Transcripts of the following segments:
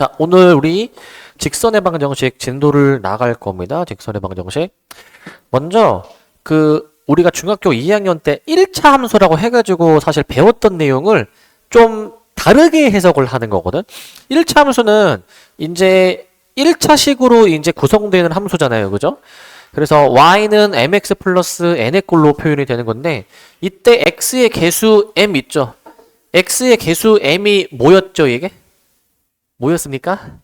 자, 오늘 우리 직선의 방정식 진도를 나갈 겁니다. 직선의 방정식. 먼저 우리가 중학교 2학년 때 1차 함수라고 해가지고 사실 배웠던 내용을 좀 다르게 해석을 하는 거거든. 1차 함수는 이제 1차식으로 이제 구성되는 함수잖아요. 그죠? 그래서 y는 mx 플러스 n의 꼴로 표현이 되는 건데, 이때 x의 개수 m 있죠? x의 개수 m이 뭐였죠, 이게? 뭐였습니까?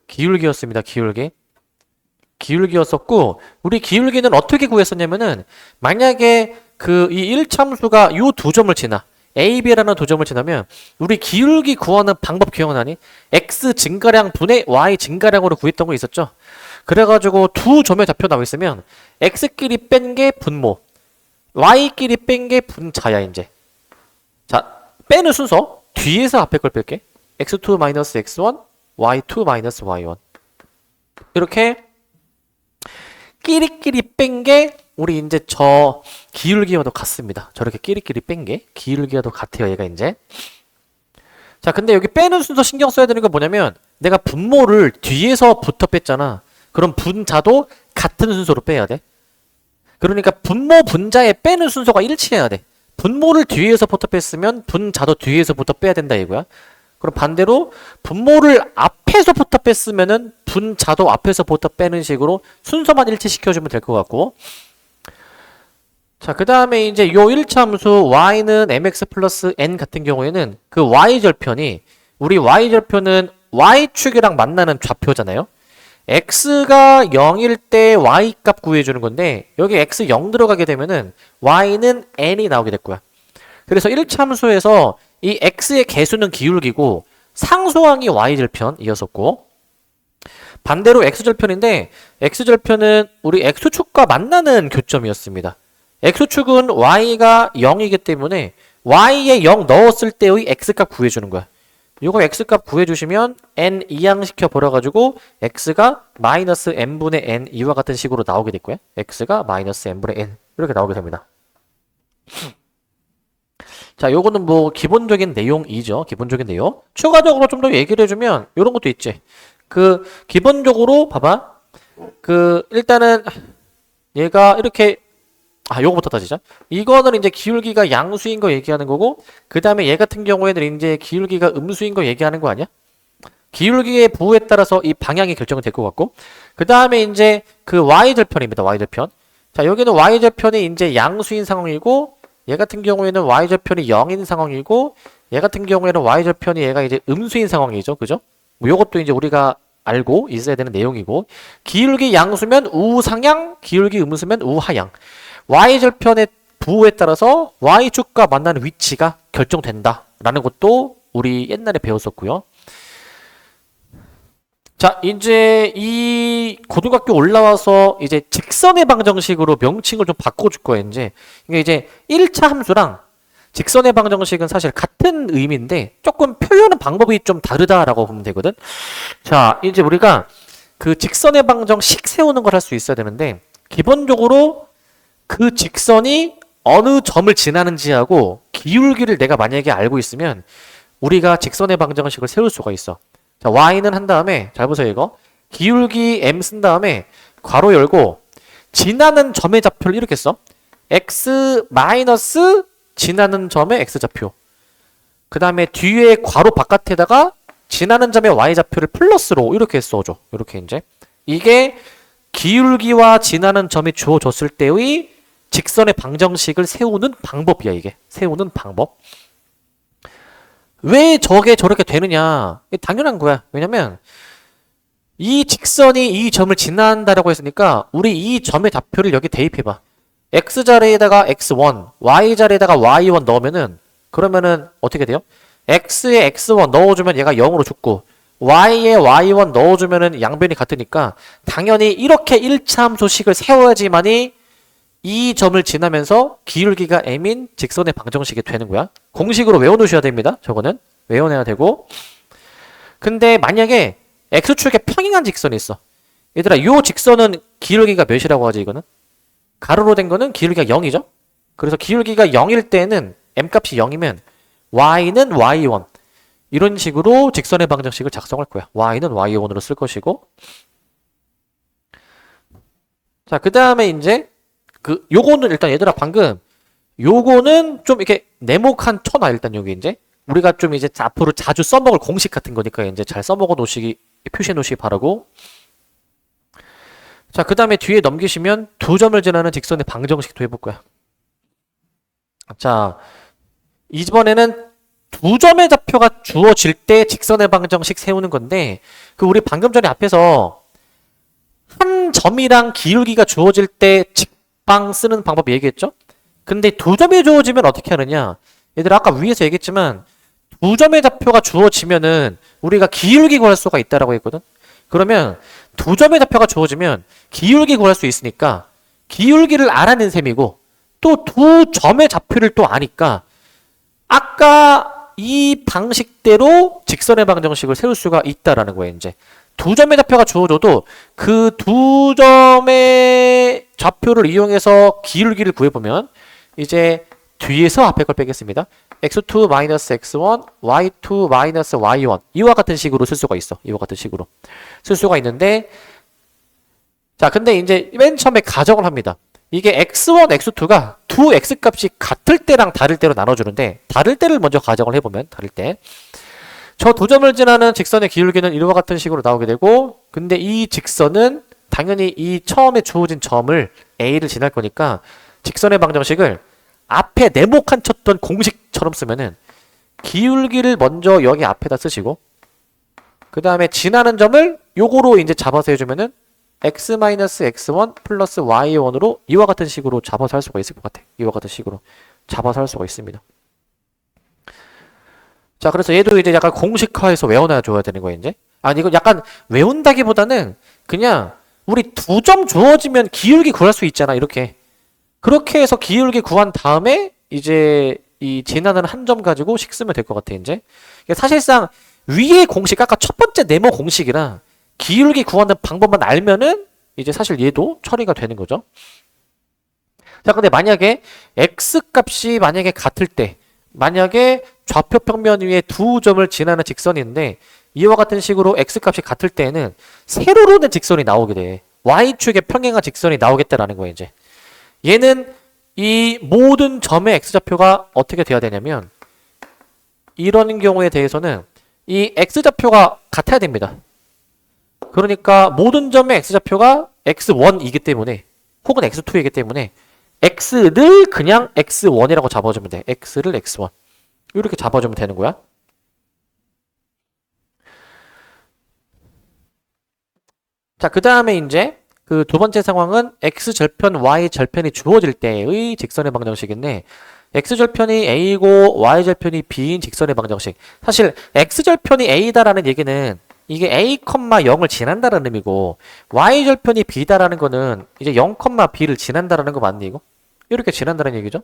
기울기였습니다. 기울기였었고, 우리 기울기는 어떻게 구했었냐면은, 만약에 이 1참수가 요 두 점을 지나, a, b라는 두 점을 지나면 우리 기울기 구하는 방법 기억나니? x 증가량 분의 y 증가량으로 구했던 거 있었죠? 그래가지고 두 점의 좌표 나와 있으면 x끼리 뺀 게 분모, y끼리 뺀 게 분자야 이제. 자, 빼는 순서 뒤에서 앞에 걸 뺄게. x2 x1, y2 y1 이렇게 끼리끼리 뺀 게 우리 이제 저 기울기와도 같습니다. 저렇게 끼리끼리 뺀 게 기울기와도 같아요. 얘가 이제. 자, 근데 여기 빼는 순서 신경 써야 되는 건 뭐냐면, 내가 분모를 뒤에서부터 뺐잖아. 그럼 분자도 같은 순서로 빼야 돼. 그러니까 분모 분자에 빼는 순서가 일치해야 돼. 분모를 뒤에서부터 뺐으면 분자도 뒤에서부터 빼야 된다 이거야. 그럼 반대로 분모를 앞에서부터 뺐으면은 분자도 앞에서부터 빼는 식으로 순서만 일치시켜주면 될 것 같고. 자, 그 다음에 이제 요 1차 함수 y는 mx 플러스 n 같은 경우에는 그 y절편이, 우리 y절편은 y축이랑 만나는 좌표잖아요. x가 0일 때 y 값 구해주는 건데, 여기 x 0 들어가게 되면은 y는 n이 나오게 될 거야. 그래서 1차 함수에서 이 x의 개수는 기울기고 상수항이 y절편이었었고, 반대로 x절편인데, x절편은 우리 x축과 만나는 교점이었습니다. x축은 y가 0이기 때문에 y에 0 넣었을 때의 x값 구해주는 거야. 요거 x값 구해주시면 n 이항시켜 버려가지고 x가 마이너스 n분의 n 이와 같은 식으로 나오게 될 거야. x가 마이너스 n분의 n 이렇게 나오게 됩니다. 자, 요거는 뭐 기본적인 내용이죠. 기본적인 내용. 추가적으로 좀 더 얘기를 해주면 요런 것도 있지. 기본적으로 봐봐. 일단은 얘가 이렇게, 요거부터 따지자. 이거는 이제 기울기가 양수인 거 얘기하는 거고, 그 다음에 얘 같은 경우에는 이제 기울기가 음수인 거 얘기하는 거 아니야? 기울기의 부호에 따라서 이 방향이 결정이 될 것 같고, 그 다음에 이제 y절편입니다. y절편. 자, 여기는 y절편이 이제 양수인 상황이고, 얘 같은 경우에는 y절편이 0인 상황이고, 얘 같은 경우에는 y절편이 얘가 이제 음수인 상황이죠. 그죠? 뭐 요것도 이제 우리가 알고 있어야 되는 내용이고, 기울기 양수면 우상향, 기울기 음수면 우하향. y절편의 부호에 따라서 y축과 만나는 위치가 결정된다 라는 것도 우리 옛날에 배웠었고요. 자, 이제 이 고등학교 올라와서 이제 직선의 방정식으로 명칭을 좀 바꿔줄 거예요. 이게 1차 함수랑 직선의 방정식은 사실 같은 의미인데 조금 표현하는 방법이 좀 다르다라고 보면 되거든. 자, 이제 우리가 직선의 방정식 세우는 걸 할 수 있어야 되는데, 기본적으로 그 직선이 어느 점을 지나는지하고 기울기를 내가 만약에 알고 있으면 우리가 직선의 방정식을 세울 수가 있어. 자, y는 한 다음에, 잘 보세요 이거. 기울기 m 쓴 다음에 괄호 열고 지나는 점의 좌표를 이렇게 써. x 마이너스 지나는 점의 x좌표. 그 다음에 뒤에 괄호 바깥에다가 지나는 점의 y좌표를 플러스로 이렇게 써줘. 이렇게 이제. 이게 기울기와 지나는 점이 주어졌을 때의 직선의 방정식을 세우는 방법이야, 이게. 세우는 방법. 왜 저게 저렇게 되느냐? 당연한 거야. 왜냐면 이 직선이 이 점을 지난다라고 했으니까 우리 이 점의 좌표를 여기 대입해봐. x자리에다가 x1, y자리에다가 y1 넣으면은, 그러면은 어떻게 돼요? x에 x1 넣어주면 얘가 0으로 죽고, y에 y1 넣어주면은 양변이 같으니까 당연히 이렇게 1차 함수식을 세워야지만이 이 점을 지나면서 기울기가 m인 직선의 방정식이 되는 거야. 공식으로 외워놓으셔야 됩니다. 저거는 외워내야 되고. 근데 만약에 x축에 평행한 직선이 있어. 얘들아, 요 직선은 기울기가 몇이라고 하지? 이거는 가로로 된 거는 기울기가 0이죠. 그래서 기울기가 0일 때는 m값이 0이면 y는 y1 이런 식으로 직선의 방정식을 작성할 거야. y는 y1으로 쓸 것이고 자, 그 다음에 이제 요거는 일단 얘들아 방금 요거는 좀 이렇게 네모칸 쳐놔. 일단 여기 이제 우리가 좀 이제 앞으로 자주 써먹을 공식 같은 거니까 이제 잘 써먹어 놓으시기 표시해 놓으시기 바라고. 자, 그 다음에 뒤에 넘기시면 두 점을 지나는 직선의 방정식도 해볼 거야. 자, 이번에는 두 점의 좌표가 주어질 때 직선의 방정식 세우는 건데 우리 방금 전에 앞에서 한 점이랑 기울기가 주어질 때 직방 쓰는 방법 얘기했죠? 근데 두 점이 주어지면 어떻게 하느냐? 얘들아 아까 위에서 얘기했지만 두 점의 좌표가 주어지면은 우리가 기울기 구할 수가 있다라고 했거든? 그러면 두 점의 좌표가 주어지면 기울기 구할 수 있으니까 기울기를 알아낸 셈이고 또 두 점의 좌표를 또 아니까 아까 이 방식대로 직선의 방정식을 세울 수가 있다라는 거예요. 이제 두 점의 좌표가 주어져도 그 두 점의 좌표를 이용해서 기울기를 구해보면 이제 뒤에서 앞에 걸 빼겠습니다. x2 x1 y2 y1 이와 같은 식으로 쓸 수가 있어. 이와 같은 식으로 쓸 수가 있는데 자 근데 이제 맨 처음에 가정을 합니다. 이게 x1, x2가 두 x값이 같을 때랑 다를 때로 나눠주는데 다를 때를 먼저 가정을 해보면 다를 때 저 두 점을 지나는 직선의 기울기는 이와 같은 식으로 나오게 되고 근데 이 직선은 당연히 이 처음에 주어진 점을 a를 지날 거니까 직선의 방정식을 앞에 네모칸 쳤던 공식처럼 쓰면은 기울기를 먼저 여기 앞에다 쓰시고 그 다음에 지나는 점을 요거로 이제 잡아서 해주면은 x-x1 플러스 y1으로 이와 같은 식으로 잡아서 할 수가 있을 것 같아. 이와 같은 식으로 잡아서 할 수가 있습니다. 자, 그래서 얘도 이제 약간 공식화해서 외워놔 줘야 되는 거예요, 이제. 아니, 이거 약간 외운다기보다는 그냥 우리 두 점 주어지면 기울기 구할 수 있잖아, 이렇게. 그렇게 해서 기울기 구한 다음에 이제 이 지나는 한 점 가지고 식 쓰면 될 것 같아, 이제. 사실상 위의 공식, 아까 첫 번째 네모 공식이랑 기울기 구하는 방법만 알면은 이제 사실 얘도 처리가 되는 거죠. 자, 근데 만약에 x 값이 만약에 같을 때 만약에 좌표 평면 위에 두 점을 지나는 직선인데 이와 같은 식으로 x 값이 같을 때에는 세로로 된 직선이 나오게 돼. y축의 평행한 직선이 나오겠다라는 거예요, 이제. 얘는 이 모든 점의 x좌표가 어떻게 돼야 되냐면 이런 경우에 대해서는 이 x좌표가 같아야 됩니다. 그러니까 모든 점의 x좌표가 x1이기 때문에 혹은 x2이기 때문에 x를 그냥 x1이라고 잡아주면 돼. x를 x1 이렇게 잡아주면 되는 거야. 자, 그 다음에 이제 그 두 번째 상황은 x절편 y절편이 주어질 때의 직선의 방정식인데 x절편이 a고 y절편이 b인 직선의 방정식. 사실 x절편이 a다라는 얘기는 이게 a, 0을 지난다라는 의미고 y절편이 b다라는 거는 이제 0, b를 지난다라는 거 맞니 이거? 이렇게 지난다는 얘기죠.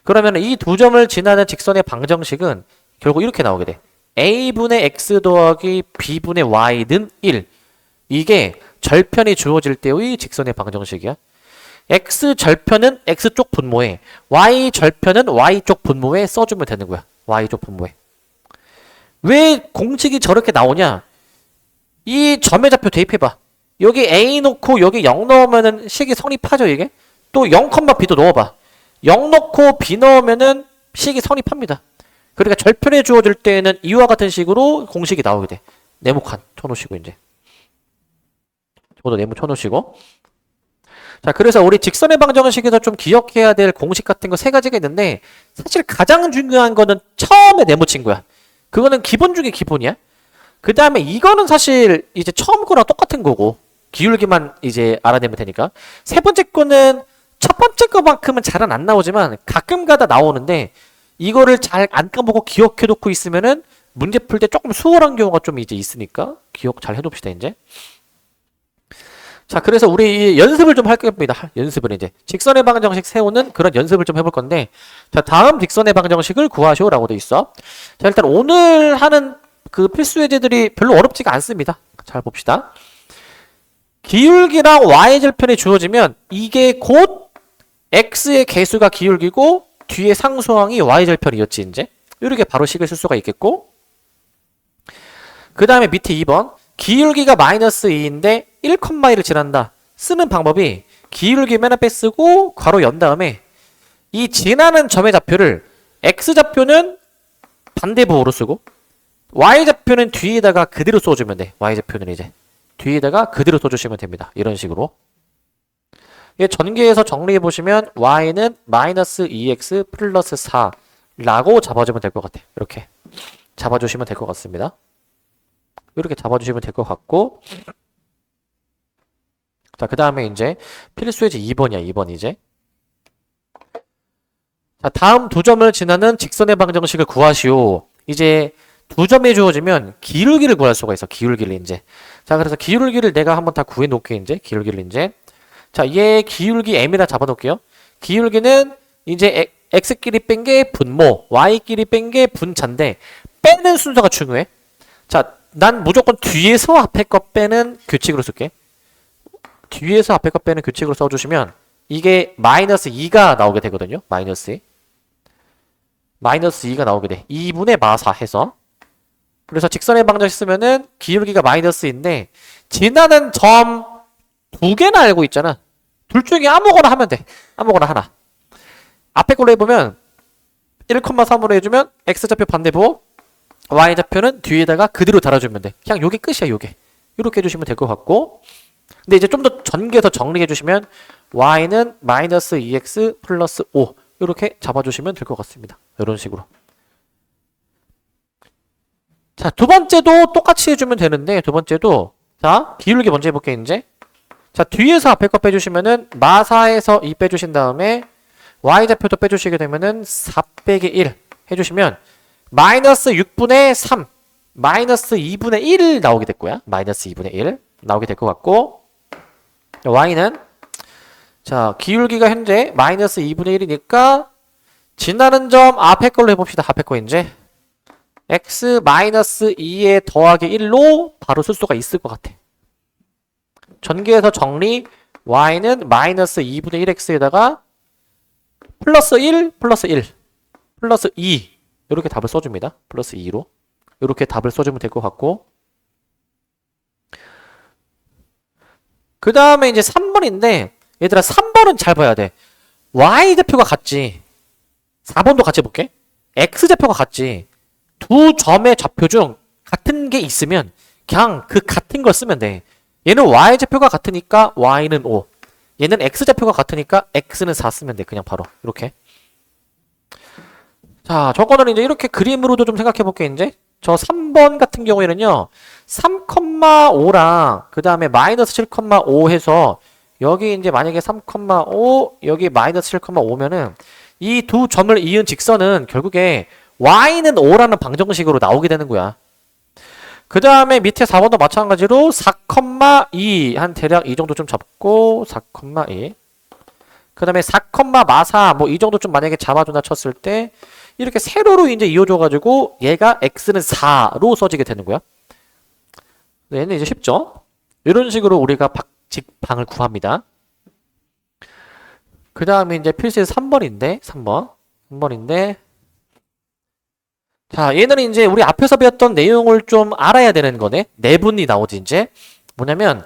그러면 이 두 점을 지나는 직선의 방정식은 결국 이렇게 나오게 돼. a분의 x 더하기 b분의 y는 1. 이게 절편이 주어질 때의 직선의 방정식이야. x절편은 x쪽 분모에 y절편은 y쪽 분모에 써주면 되는 거야. y쪽 분모에. 왜 공식이 저렇게 나오냐? 이 점의 좌표 대입해봐. 여기 a 놓고 여기 0 넣으면은 식이 성립하죠, 이게? 또 0, b도 넣어봐. 0 넣고 b 넣으면은 식이 성립합니다. 그러니까 절편에 주어질 때에는 이와 같은 식으로 공식이 나오게 돼. 네모칸 쳐놓으시고 이제. 저도 네모 쳐놓으시고. 자, 그래서 우리 직선의 방정식에서 좀 기억해야 될 공식 같은 거 세 가지가 있는데 사실 가장 중요한 거는 처음에 네모 친 거야. 그거는 기본 중에 기본이야. 그 다음에 이거는 사실 이제 처음 거랑 똑같은 거고 기울기만 이제 알아내면 되니까. 세 번째 거는 첫 번째 거만큼은 잘은 안 나오지만 가끔 가다 나오는데 이거를 잘 안 까먹고 기억해 놓고 있으면은 문제 풀 때 조금 수월한 경우가 좀 이제 있으니까 기억 잘 해둡시다, 이제. 자, 그래서 우리 연습을 좀 할 겁니다. 연습을 이제. 직선의 방정식 세우는 그런 연습을 좀 해볼 건데, 자, 다음 직선의 방정식을 구하시오라고 돼 있어. 자, 일단 오늘 하는 그 필수 예제들이 별로 어렵지가 않습니다. 잘 봅시다. 기울기랑 y절편이 주어지면 이게 곧 x의 개수가 기울기고 뒤에 상수항이 y절편이었지, 이제. 이렇게 바로 식을 쓸 수가 있겠고, 그 다음에 밑에 2번 기울기가 마이너스 2인데 1,2를 지난다. 쓰는 방법이 기울기 맨 앞에 쓰고 괄호 연 다음에 이 지나는 점의 좌표를 x좌표는 반대부호로 쓰고 y좌표는 뒤에다가 그대로 써주면 돼. y좌표는 이제 뒤에다가 그대로 써주시면 됩니다. 이런 식으로. 이게 전개해서 정리해보시면 y는 마이너스 2x 플러스 4라고 잡아주면 될 것 같아. 이렇게 잡아주시면 될 것 같습니다. 이렇게 잡아주시면 될 것 같고, 자, 그 다음에 이제 필수예제 2번이야. 2번 이제. 자, 다음 두 점을 지나는 직선의 방정식을 구하시오. 이제 두 점이 주어지면 기울기를 구할 수가 있어. 기울기를 이제. 자, 그래서 기울기를 내가 한번 다 구해 놓게 이제. 기울기를 이제. 자, 얘 기울기 m이라 잡아 놓을게요. 기울기는 이제 x끼리 뺀 게 분모, y끼리 뺀 게 분자인데 빼는 순서가 중요해. 자, 난 무조건 뒤에서 앞에 거 빼는 규칙으로 쓸게. 뒤에서 앞에 거 빼는 규칙으로 써주시면 이게 마이너스 2가 나오게 되거든요. 마이너스 2. 마이너스 2가 나오게 돼. 2분의 마사 해서. 그래서 직선의 방정식 쓰면은 기울기가 마이너스인데 지나는 점 두 개나 알고 있잖아. 둘 중에 아무거나 하면 돼. 아무거나 하나. 앞에 걸로 해보면 1,3으로 해주면 x좌표 반대부, y좌표는 뒤에다가 그대로 달아주면 돼. 그냥 요게 끝이야. 요게. 이렇게 해주시면 될 것 같고, 근데 이제 좀 더 전개해서 정리해 주시면 y는 마이너스 2x 플러스 5 이렇게 잡아주시면 될 것 같습니다. 이런 식으로. 자, 두 번째도 똑같이 해주면 되는데, 두 번째도 자, 기울기 먼저 해볼게 이제. 자, 뒤에서 앞에 거 빼주시면은 마사에서 2 빼주신 다음에 y좌표도 빼주시게 되면은 4 빼기 1 해주시면 마이너스 6분의 3 마이너스 2분의 1 나오게 될 거야. 마이너스 2분의 1 나오게 될 것 같고, y는 자, 기울기가 현재 마이너스 2분의 1이니까 지나는 점 앞에 걸로 해봅시다. 앞에 거 이제 x 마이너스 2에 더하기 1로 바로 쓸 수가 있을 것 같아. 전개해서 정리, y는 마이너스 2분의 1x에다가 플러스 1 플러스 1 플러스 2 이렇게 답을 써줍니다. 플러스 2로 이렇게 답을 써주면 될 것 같고, 그 다음에 이제 3번인데 얘들아 3번은 잘 봐야 돼. y좌표가 같지. 4번도 같이 볼게. x좌표가 같지. 두 점의 좌표 중 같은 게 있으면 그냥 그 같은 걸 쓰면 돼. 얘는 y좌표가 같으니까 y는 5. 얘는 x좌표가 같으니까 x는 4 쓰면 돼. 그냥 바로 이렇게. 자, 저거는 이제 이렇게 그림으로도 좀 생각해 볼게. 이제 저 3번 같은 경우에는요 3,5랑 그 다음에 마이너스 7,5 해서 여기 이제 만약에 3,5 여기 마이너스 7,5면은 이 두 점을 이은 직선은 결국에 y는 5라는 방정식으로 나오게 되는 거야. 그 다음에 밑에 4번도 마찬가지로 4,2 한 대략 이 정도 좀 잡고 4,2 그 다음에 4,4 뭐 이 정도 좀 만약에 잡아준다 쳤을 때 이렇게 세로로 이제 이어줘가지고 얘가 x는 4로 써지게 되는 거야. 얘는 이제 쉽죠? 이런 식으로 우리가 직방을 구합니다. 그 다음에 이제 필수의 3번인데 3번인데 자, 얘는 이제 우리 앞에서 배웠던 내용을 좀 알아야 되는 거네. 내분이 나오지 이제. 뭐냐면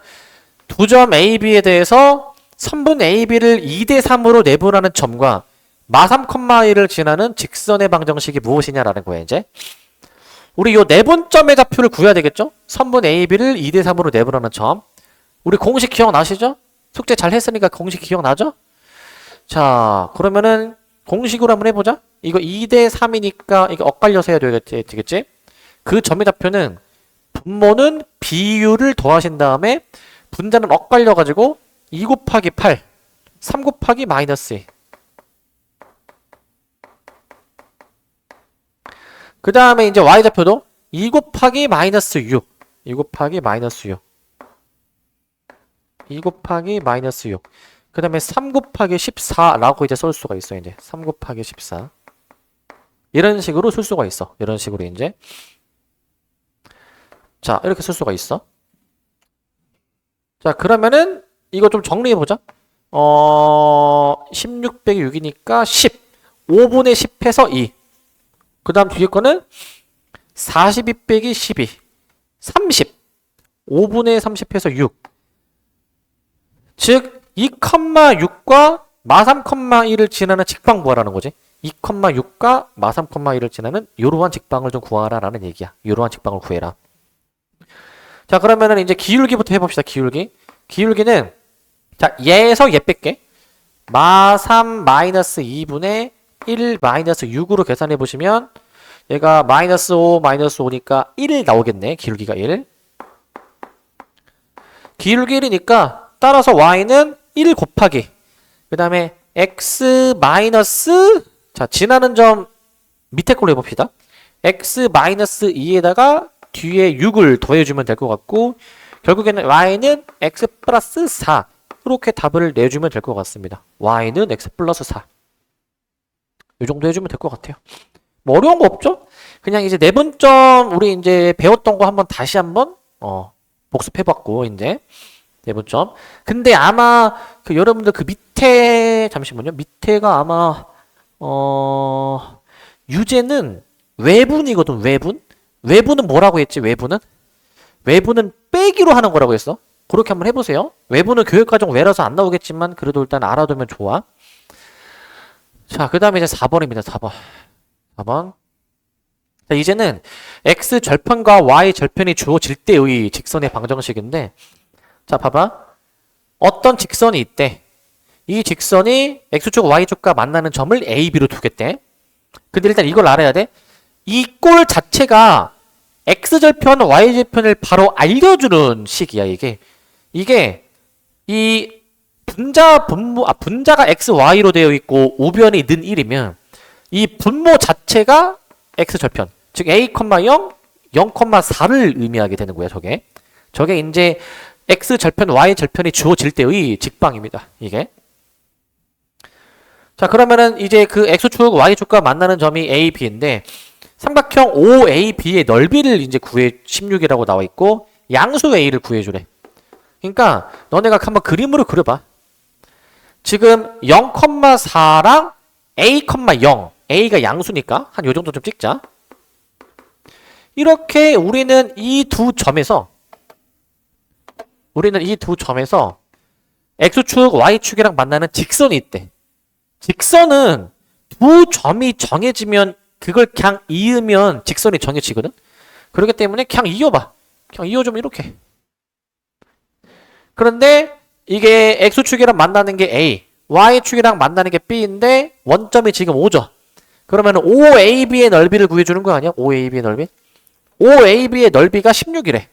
두 점 A, B에 대해서 선분 A, B를 2대 3으로 내분하는 점과 마 3,1을 지나는 직선의 방정식이 무엇이냐라는 거야 이제. 우리 요 내분점의 좌표를 구해야 되겠죠? 선분 A, B를 2대 3으로 내분하는 점. 우리 공식 기억나시죠? 숙제 잘 했으니까 공식 기억나죠? 자, 그러면은 공식으로 한번 해보자. 이거 2대 3이니까 이거 엇갈려서 해야 되겠지? 그 점의 좌표는 분모는 비율을 더하신 다음에 분자는 엇갈려가지고 2 곱하기 8, 3 곱하기 마이너스 2. 그 다음에 이제 y좌표도 2 곱하기 마이너스 6, 2 곱하기 마이너스 6, 2 곱하기 마이너스 6. 그 다음에 3 곱하기 14라고 이제 쓸 수가 있어. 이제 3 곱하기 14. 이런 식으로 쓸 수가 있어. 이런 식으로 이제. 자, 이렇게 쓸 수가 있어. 자, 그러면은 이거 좀 정리해보자. 16 빼기 6이니까 10. 5분의 10 해서 2. 그 다음 뒤에 거는 42 빼기 12. 30. 5분의 30 해서 6. 즉, 2,6과 마3,1을 지나는 직방 구하라는 거지. 2,6과 마3,1을 지나는 요러한 직방을 좀 구하라 라는 얘기야. 요러한 직방을 구해라. 자, 그러면은 이제 기울기부터 해봅시다. 기울기. 기울기는, 자, 얘에서 얘 뺄게. 마3 마이너스 2분의 1 마이너스 6으로 계산해 보시면 얘가 마이너스 5 마이너스 5니까 1 나오겠네. 기울기가 1. 기울기 1이니까 따라서 y는 1 곱하기 그 다음에 x 마이너스 자 지나는 점 밑에 걸로 해봅시다. x 마이너스 2에다가 뒤에 6을 더해주면 될 것 같고 결국에는 y는 x 플러스 4 이렇게 답을 내주면 될 것 같습니다. y는 x 플러스 4 이 정도 해주면 될 것 같아요. 뭐 어려운 거 없죠? 그냥 이제 내분점 우리 이제 배웠던 거 한번 다시 한번 복습해봤고 이제 내분점. 근데 아마 그 여러분들 그 밑에 잠시만요. 밑에가 아마 유제는 외분이거든. 외분. 외분은 뭐라고 했지? 외분은 빼기로 하는 거라고 했어. 그렇게 한번 해보세요. 외분은 교육과정 외라서 안 나오겠지만 그래도 일단 알아두면 좋아. 자, 그 다음에 이제 4번입니다. 4번. 자, 이제는 x 절편과 y 절편이 주어질 때의 직선의 방정식인데 자, 봐봐. 어떤 직선이 있대. 이 직선이 x축, y축과 만나는 점을 a, b로 두겠대. 근데 일단 이걸 알아야 돼. 이 꼴 자체가 x절편, y절편을 바로 알려주는 식이야, 이게. 이 분자가 x, y로 되어 있고 우변이 는 1이면 이 분모 자체가 x절편. 즉 a, 0, 0,4를 의미하게 되는 거야, 저게. 저게 이제 x절편, y절편이 주어질 때의 직방입니다. 이게. 자, 그러면은 이제 그 x축, y축과 만나는 점이 a, b인데 삼각형 OAB의 넓이를 이제 16이라고 나와 있고 양수 a를 구해주래. 그러니까 너네가 한번 그림으로 그려봐. 지금 0,4랑 a, 0 a가 양수니까 한 요 정도 좀 찍자. 이렇게 우리는 이 두 점에서 x축, y축이랑 만나는 직선이 있대. 직선은 두 점이 정해지면 그걸 그냥 이으면 직선이 정해지거든. 그렇기 때문에 그냥 이어봐. 그냥 이어주면 이렇게. 그런데 이게 x축이랑 만나는 게 a, y축이랑 만나는 게 b인데 원점이 지금 5죠. 그러면 OAB의 넓이를 구해주는 거 아니야? OAB의 넓이? OAB의 넓이가 16이래.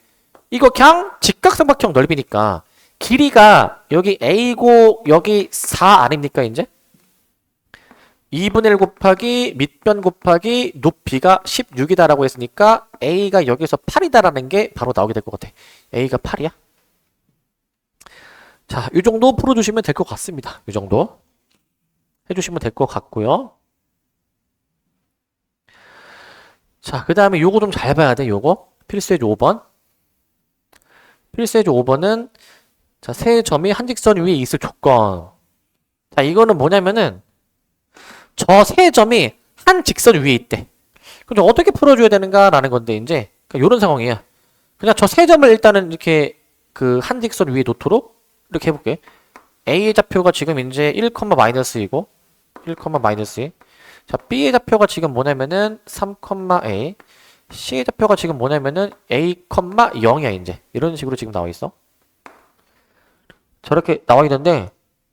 이거 그냥 직각삼각형 넓이니까 길이가 여기 a고 여기 4 아닙니까 이제? 2분의 1 곱하기 밑변 곱하기 높이가 16이다라고 했으니까 a가 여기서 8이다라는 게 바로 나오게 될 것 같아. a가 8이야? 자, 이 정도 풀어주시면 될 것 같습니다. 이 정도 해주시면 될 것 같고요. 자, 그 다음에 요거 좀 잘 봐야 돼. 요거 필수예제 5번. 필수예제 5번은 자, 세 점이 한 직선 위에 있을 조건. 자, 이거는 뭐냐면은 저 세 점이 한 직선 위에 있대. 그럼 어떻게 풀어줘야 되는가라는 건데 이제 요런 상황이야. 그냥 저 세 점을 일단은 이렇게 그 한 직선 위에 놓도록 이렇게 해볼게. A의 좌표가 지금 이제 1, 마이너스이고 1, 마이너스 2. 자, B의 좌표가 지금 뭐냐면은 3, A. C의 좌표가 지금 뭐냐면은 A, 0이야 이제. 이런 식으로 지금 나와 있어. 저렇게 나와 있는데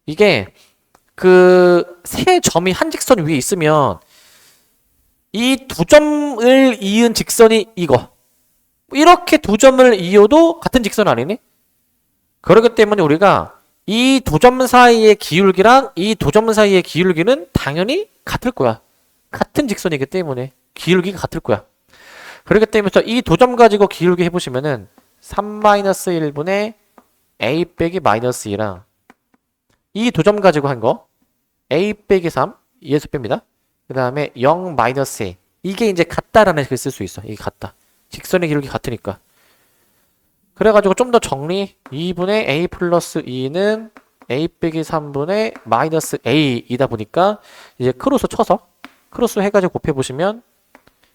이게 그 세 점이 한 직선 위에 있으면 이 두 점을 이은 직선이 이거. 이렇게 두 점을 이어도 같은 직선 아니니? 그렇기 때문에 우리가 이 두 점 사이의 기울기랑 이 두 점 사이의 기울기는 당연히 같을 거야. 같은 직선이기 때문에 기울기가 같을 거야. 그렇기 때문에 이 두 점 가지고 기울기 해보시면은 3-1분의 a 빼기 마이너스 2랑 이 두 점 가지고 한 거 a 빼기 3 2에서 뺍니다. 그 다음에 0 마이너스 2 이게 이제 같다라는 글 쓸 수 있어. 이게 같다. 직선의 기울기 같으니까. 그래가지고 좀 더 정리 2분의 a 플러스 2는 a 빼기 3분의 마이너스 a이다 보니까 이제 크로스 쳐서 크로스 해가지고 곱해보시면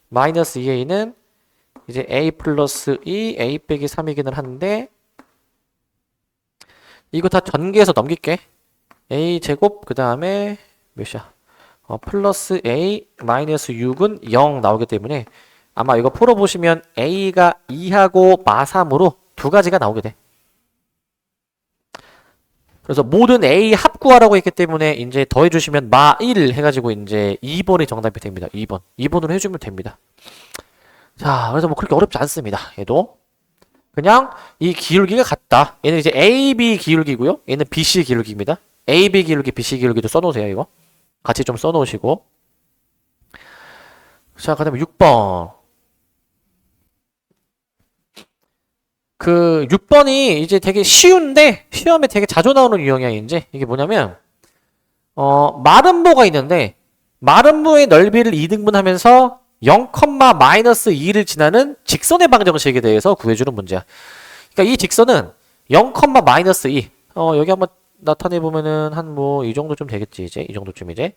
마이너스 2a는 이제 a 플러스 2, a 빼기 3이기는 한데 이거 다 전개해서 넘길게. a 제곱 그 다음에 몇이야? 플러스 a 마이너스 6은 0 나오기 때문에 아마 이거 풀어보시면 a가 2하고 마3으로 두 가지가 나오게 돼. 그래서 모든 A 합 구하라고 했기 때문에 이제 더해주시면 마1 해가지고 이제 2번이 정답이 됩니다. 2번. 2번으로 해주면 됩니다. 자, 그래서 뭐 그렇게 어렵지 않습니다. 얘도. 그냥 이 기울기가 같다. 얘는 이제 AB 기울기고요. 얘는 BC 기울기입니다. AB 기울기, BC 기울기도 써놓으세요, 이거. 같이 좀 써놓으시고. 자, 그 다음에 6번. 그 6번이 이제 되게 쉬운데 시험에 되게 자주 나오는 유형이야. 이제 이게 뭐냐면 마름모가 있는데 마름모의 넓이를 2등분하면서 0, 마이너스 2를 지나는 직선의 방정식에 대해서 구해주는 문제야. 그러니까 이 직선은 0, 마이너스 2 여기 한번 나타내 보면은 한 뭐 이 정도쯤 되겠지. 이제 이 정도쯤 이제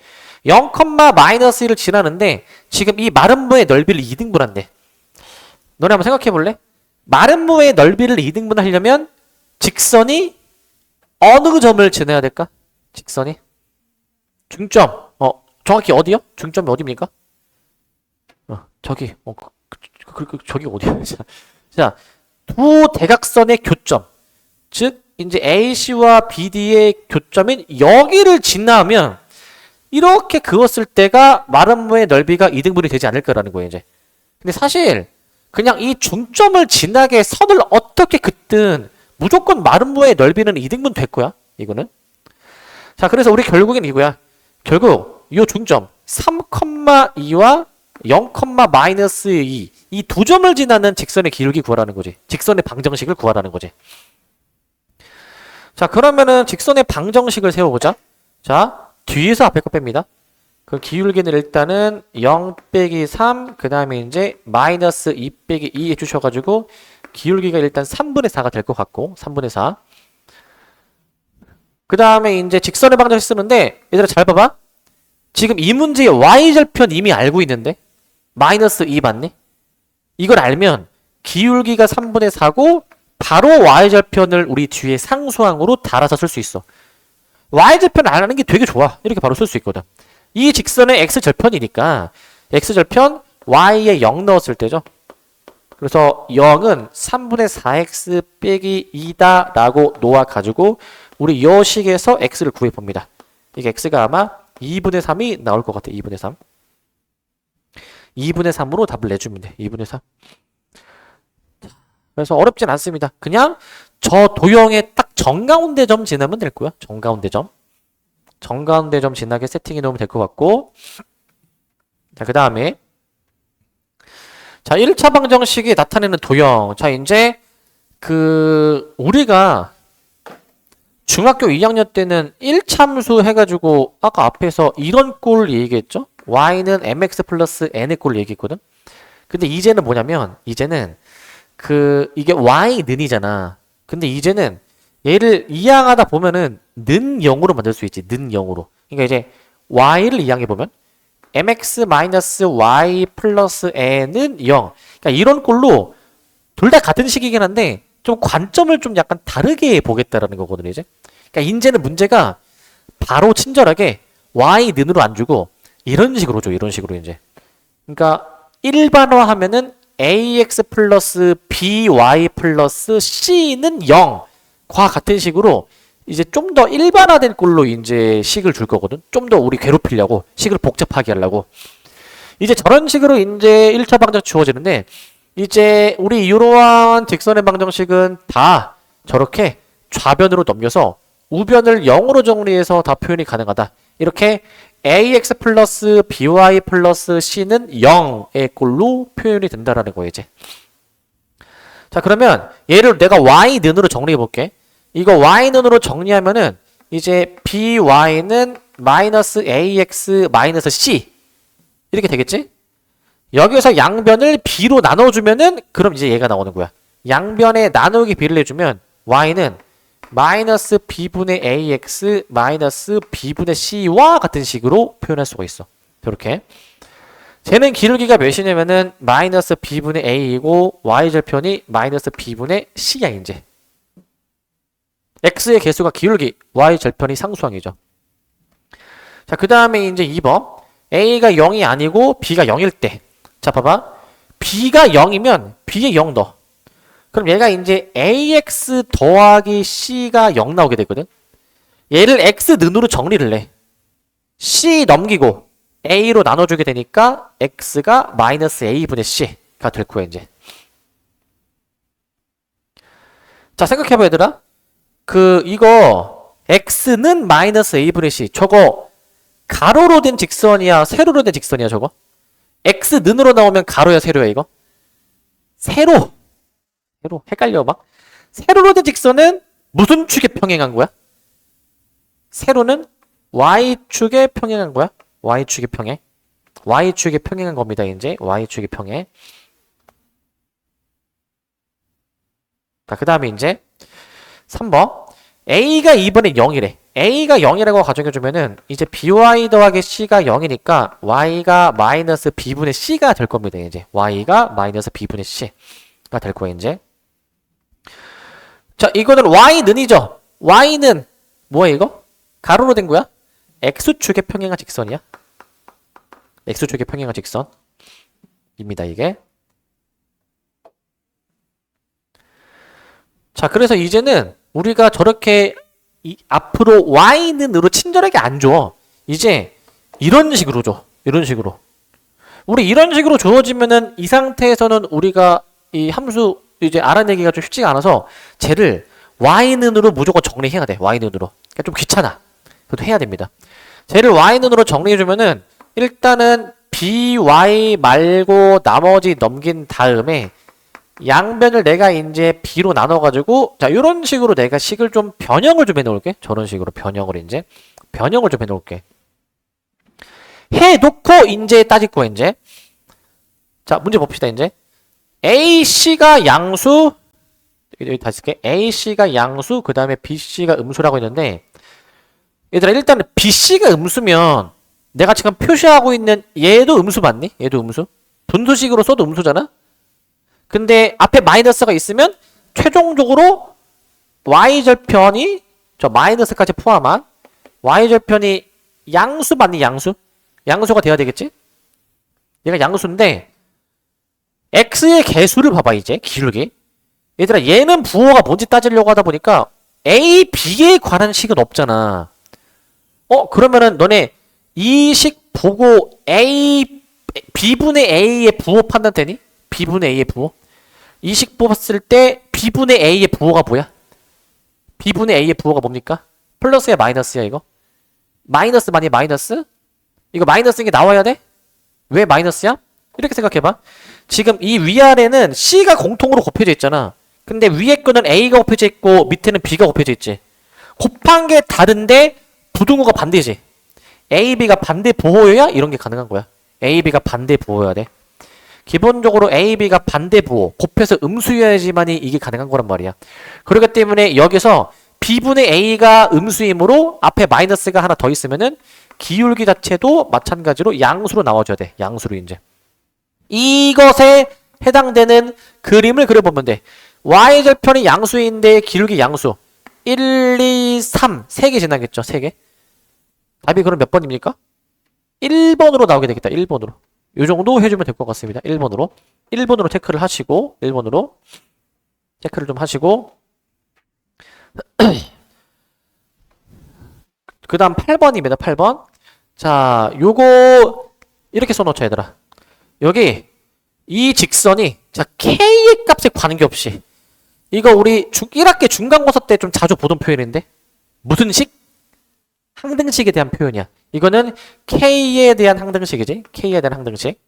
0, 마이너스 1을 지나는데 지금 이 마름모의 넓이를 2등분한대. 너네 한번 생각해 볼래? 마름모의 넓이를 2등분 하려면 직선이 어느 점을 지나야 될까? 직선이 중점. 정확히 어디요? 중점이 어디입니까? 저기. 저기 어디야? 자, 두 대각선의 교점. 즉 이제 AC와 BD의 교점인 여기를 지나면 이렇게 그었을 때가 마름모의 넓이가 2등분이 되지 않을 거라는 거예요, 이제. 근데 사실 그냥 이 중점을 지나게 선을 어떻게 긋든 무조건 마름모의 넓이는 2등분 될 거야. 이거는. 자, 그래서 우리 결국엔 이거야. 결국 이 중점 3,2와 0, 마이너스 2 이 두 점을 지나는 직선의 기울기 구하라는 거지. 직선의 방정식을 구하라는 거지. 자, 그러면은 직선의 방정식을 세워보자. 자, 뒤에서 앞에 거 뺍니다. 그 기울기는 일단은 0 빼기 3, 그 다음에 이제 마이너스 2 빼기 2 해주셔가지고 기울기가 일단 3분의 4가 될 것 같고 3분의 4. 그 다음에 이제 직선의 방정식 쓰는데 얘들아 잘 봐봐. 지금 이 문제의 y절편 이미 알고 있는데 마이너스 2 맞니? 이걸 알면 기울기가 3분의 4고 바로 y절편을 우리 뒤에 상수항으로 달아서 쓸 수 있어. y절편 아는 게 되게 좋아. 이렇게 바로 쓸 수 있거든. 이 직선의 x절편이니까 x절편 y에 0 넣었을 때죠. 그래서 0은 3분의 4x 빼기 2다 라고 놓아가지고 우리 요 식에서 x를 구해봅니다. 이게 x가 아마 2분의 3이 나올 것 같아. 2분의 3. 2분의 3으로 답을 내주면 돼. 2분의 3. 그래서 어렵진 않습니다. 그냥 저 도형의 딱 정가운데 점 지나면 될 거야. 정가운데 점. 정가운데 점 지나게 세팅해 놓으면 될 것 같고. 자, 그 다음에 자, 1차 방정식이 나타내는 도형. 자, 이제 우리가 중학교 2학년 때는 1참수 해가지고 아까 앞에서 이런 꼴 얘기했죠? y는 mx 플러스 n의 꼴 얘기했거든? 근데 이제는 뭐냐면 이제는 이게 y는이잖아. 근데 이제는 얘를 이항하다 보면은 는 0으로 만들 수 있지. 는 0으로. 그러니까 이제 y를 이항해 보면 mx 마이너스 y 플러스 n은 0. 그러니까 이런 꼴로 둘 다 같은 식이긴 한데 좀 관점을 좀 약간 다르게 보겠다라는 거거든요, 이제. 그러니까 이제는 문제가 바로 친절하게 y는으로 안 주고 이런 식으로 줘. 이런 식으로 이제. 그러니까 일반화하면은 ax 플러스 by 플러스 c는 0과 같은 식으로 이제 좀 더 일반화된 꼴로 이제 식을 줄 거거든. 좀 더 우리 괴롭히려고 식을 복잡하게 하려고. 이제 저런 식으로 이제 1차 방정식 주어지는데 이제 우리 이러한 직선의 방정식은 다 저렇게 좌변으로 넘겨서 우변을 0으로 정리해서 다 표현이 가능하다. 이렇게 ax 플러스 by 플러스 c는 0의 꼴로 표현이 된다라는 거예요, 이제. 자, 그러면 얘를 내가 y는으로 정리해 볼게. 이거 y는으로 정리하면은 이제 by는 마이너스 ax 마이너스 c 이렇게 되겠지? 여기서 양변을 b로 나눠주면은 그럼 이제 얘가 나오는 거야. 양변에 나누기 b를 해주면 y는 마이너스 b분의 ax 마이너스 b분의 c와 같은 식으로 표현할 수가 있어. 이렇게. 쟤는 기울기가 몇이냐면은 마이너스 b분의 a이고 y절편이 마이너스 b분의 c야 이제. x의 개수가 기울기, y절편이 상수항이죠. 자, 그 다음에 이제 2번. a가 0이 아니고 b가 0일 때. 자, 봐봐. b가 0이면 b에 0 넣어. 그럼 얘가 이제 ax 더하기 c가 0 나오게 되거든. 얘를 x는으로 정리를 해. c 넘기고 a로 나눠주게 되니까 x가 마이너스 a분의 c가 될 거야 이제. 자, 생각해봐 얘들아. 이거 x는 마이너스 a분의 c. 저거 가로로 된 직선이야 세로로 된 직선이야 저거? x는으로 나오면 가로야 세로야 이거? 세로 헷갈려 막. 세로로 된 직선은 무슨 축에 평행한 거야? 세로는 y축에 평행한 거야. y축에 평행. y축에 평행한 겁니다 이제. y축에 평행. 자, 그 다음에 이제 3번. a가 이번에 0이래. a가 0이라고 가정해주면은 이제 by 더하기 c가 0이니까 y가 마이너스 b분의 c가 될 겁니다 이제. y가 마이너스 b분의 c가 될 거야 이제. 자, 이거는 y는이죠. y는 뭐야 이거? 가로로 된 거야? x축에 평행한 직선이야. x축에 평행한 직선입니다 이게. 자, 그래서 이제는 우리가 저렇게 앞으로 y는으로 친절하게 안 줘. 이제 이런 식으로 줘. 이런 식으로. 우리 이런 식으로 주어지면은 이 상태에서는 우리가 이 함수 이제 알아내기가 좀 쉽지가 않아서 쟤를 y는으로 무조건 정리해야 돼. y는으로. 그러니까 좀 귀찮아. 그래도 해야 됩니다. 쟤를 y는으로 정리해주면은 일단은 by 말고 나머지 넘긴 다음에 양변을 내가 이제 b로 나눠가지고 자 이런 식으로 내가 식을 좀 변형을 좀 해놓을게. 저런 식으로 변형을 이제 변형을 좀 해놓을게. 해놓고 이제 따질 거야 이제. 자, 문제 봅시다 이제. AC가 양수, 여기 다시 쓸게. AC가 양수, 그 다음에 BC가 음수라고 했는데, 얘들아, 일단 BC가 음수면, 내가 지금 표시하고 있는 얘도 음수 맞니? 얘도 음수? 분수식으로 써도 음수잖아? 근데 앞에 마이너스가 있으면, 최종적으로 Y절편이, 저 마이너스까지 포함한, Y절편이 양수 맞니? 양수? 양수가 돼야 되겠지? 얘가 양수인데, x의 개수를 봐봐 이제 기울기. 얘들아 얘는 부호가 뭔지 따지려고 하다 보니까 a, b에 관한 식은 없잖아. 그러면은 너네 이 식 보고 b분의 a의 부호 판단 되니? b분의 a의 부호. 이 식 뽑았을 때 b분의 a의 부호가 뭐야? b분의 a의 부호가 뭡니까? 플러스야 마이너스야 이거? 마이너스 많이 마이너스? 이거 마이너스인 게 나와야 돼? 왜 마이너스야? 이렇게 생각해봐. 지금 이 위아래는 C가 공통으로 곱해져 있잖아. 근데 위에 거는 A가 곱해져 있고 밑에는 B가 곱해져 있지. 곱한 게 다른데 부등호가 반대지. A, B가 반대 부호여야 이런 게 가능한 거야. A, B가 반대 부호여야 돼. 기본적으로 A, B가 반대 부호 곱해서 음수여야지만이 이게 가능한 거란 말이야. 그렇기 때문에 여기서 B분의 A가 음수이므로 앞에 마이너스가 하나 더 있으면은 기울기 자체도 마찬가지로 양수로 나와줘야 돼. 양수로 이제. 이것에 해당되는 그림을 그려보면 돼. y절편이 양수인데 기울기 양수 1, 2, 3 3개 지나겠죠. 3개. 답이 그럼 몇 번입니까? 1번으로 나오게 되겠다. 1번으로. 이 정도 해주면 될 것 같습니다. 1번으로. 1번으로 체크를 하시고 1번으로 체크를 좀 하시고 그 다음 8번입니다. 8번. 자, 요거 이렇게 써놓자 얘들아. 여기 이 직선이 자 K의 값에 관계없이 이거 우리 1학기 중간고사 때 좀 자주 보던 표현인데 무슨 식? 항등식에 대한 표현이야. 이거는 K에 대한 항등식이지. K에 대한 항등식.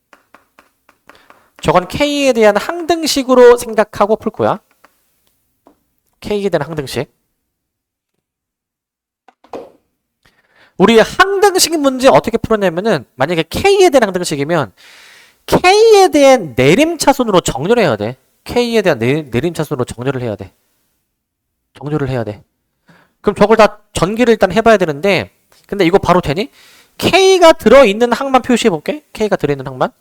저건 K에 대한 항등식으로 생각하고 풀 거야. K에 대한 항등식. 우리 항등식 문제 어떻게 풀었냐면은 만약에 K에 대한 항등식이면 K에 대한 내림차순으로 정렬을 해야 돼. K에 대한 내림차순으로 정렬을 해야 돼. 정렬을 해야 돼. 그럼 저걸 다 전기를 일단 해봐야 되는데 근데 이거 바로 되니? K가 들어있는 항만 표시해볼게. K가 들어있는 항만.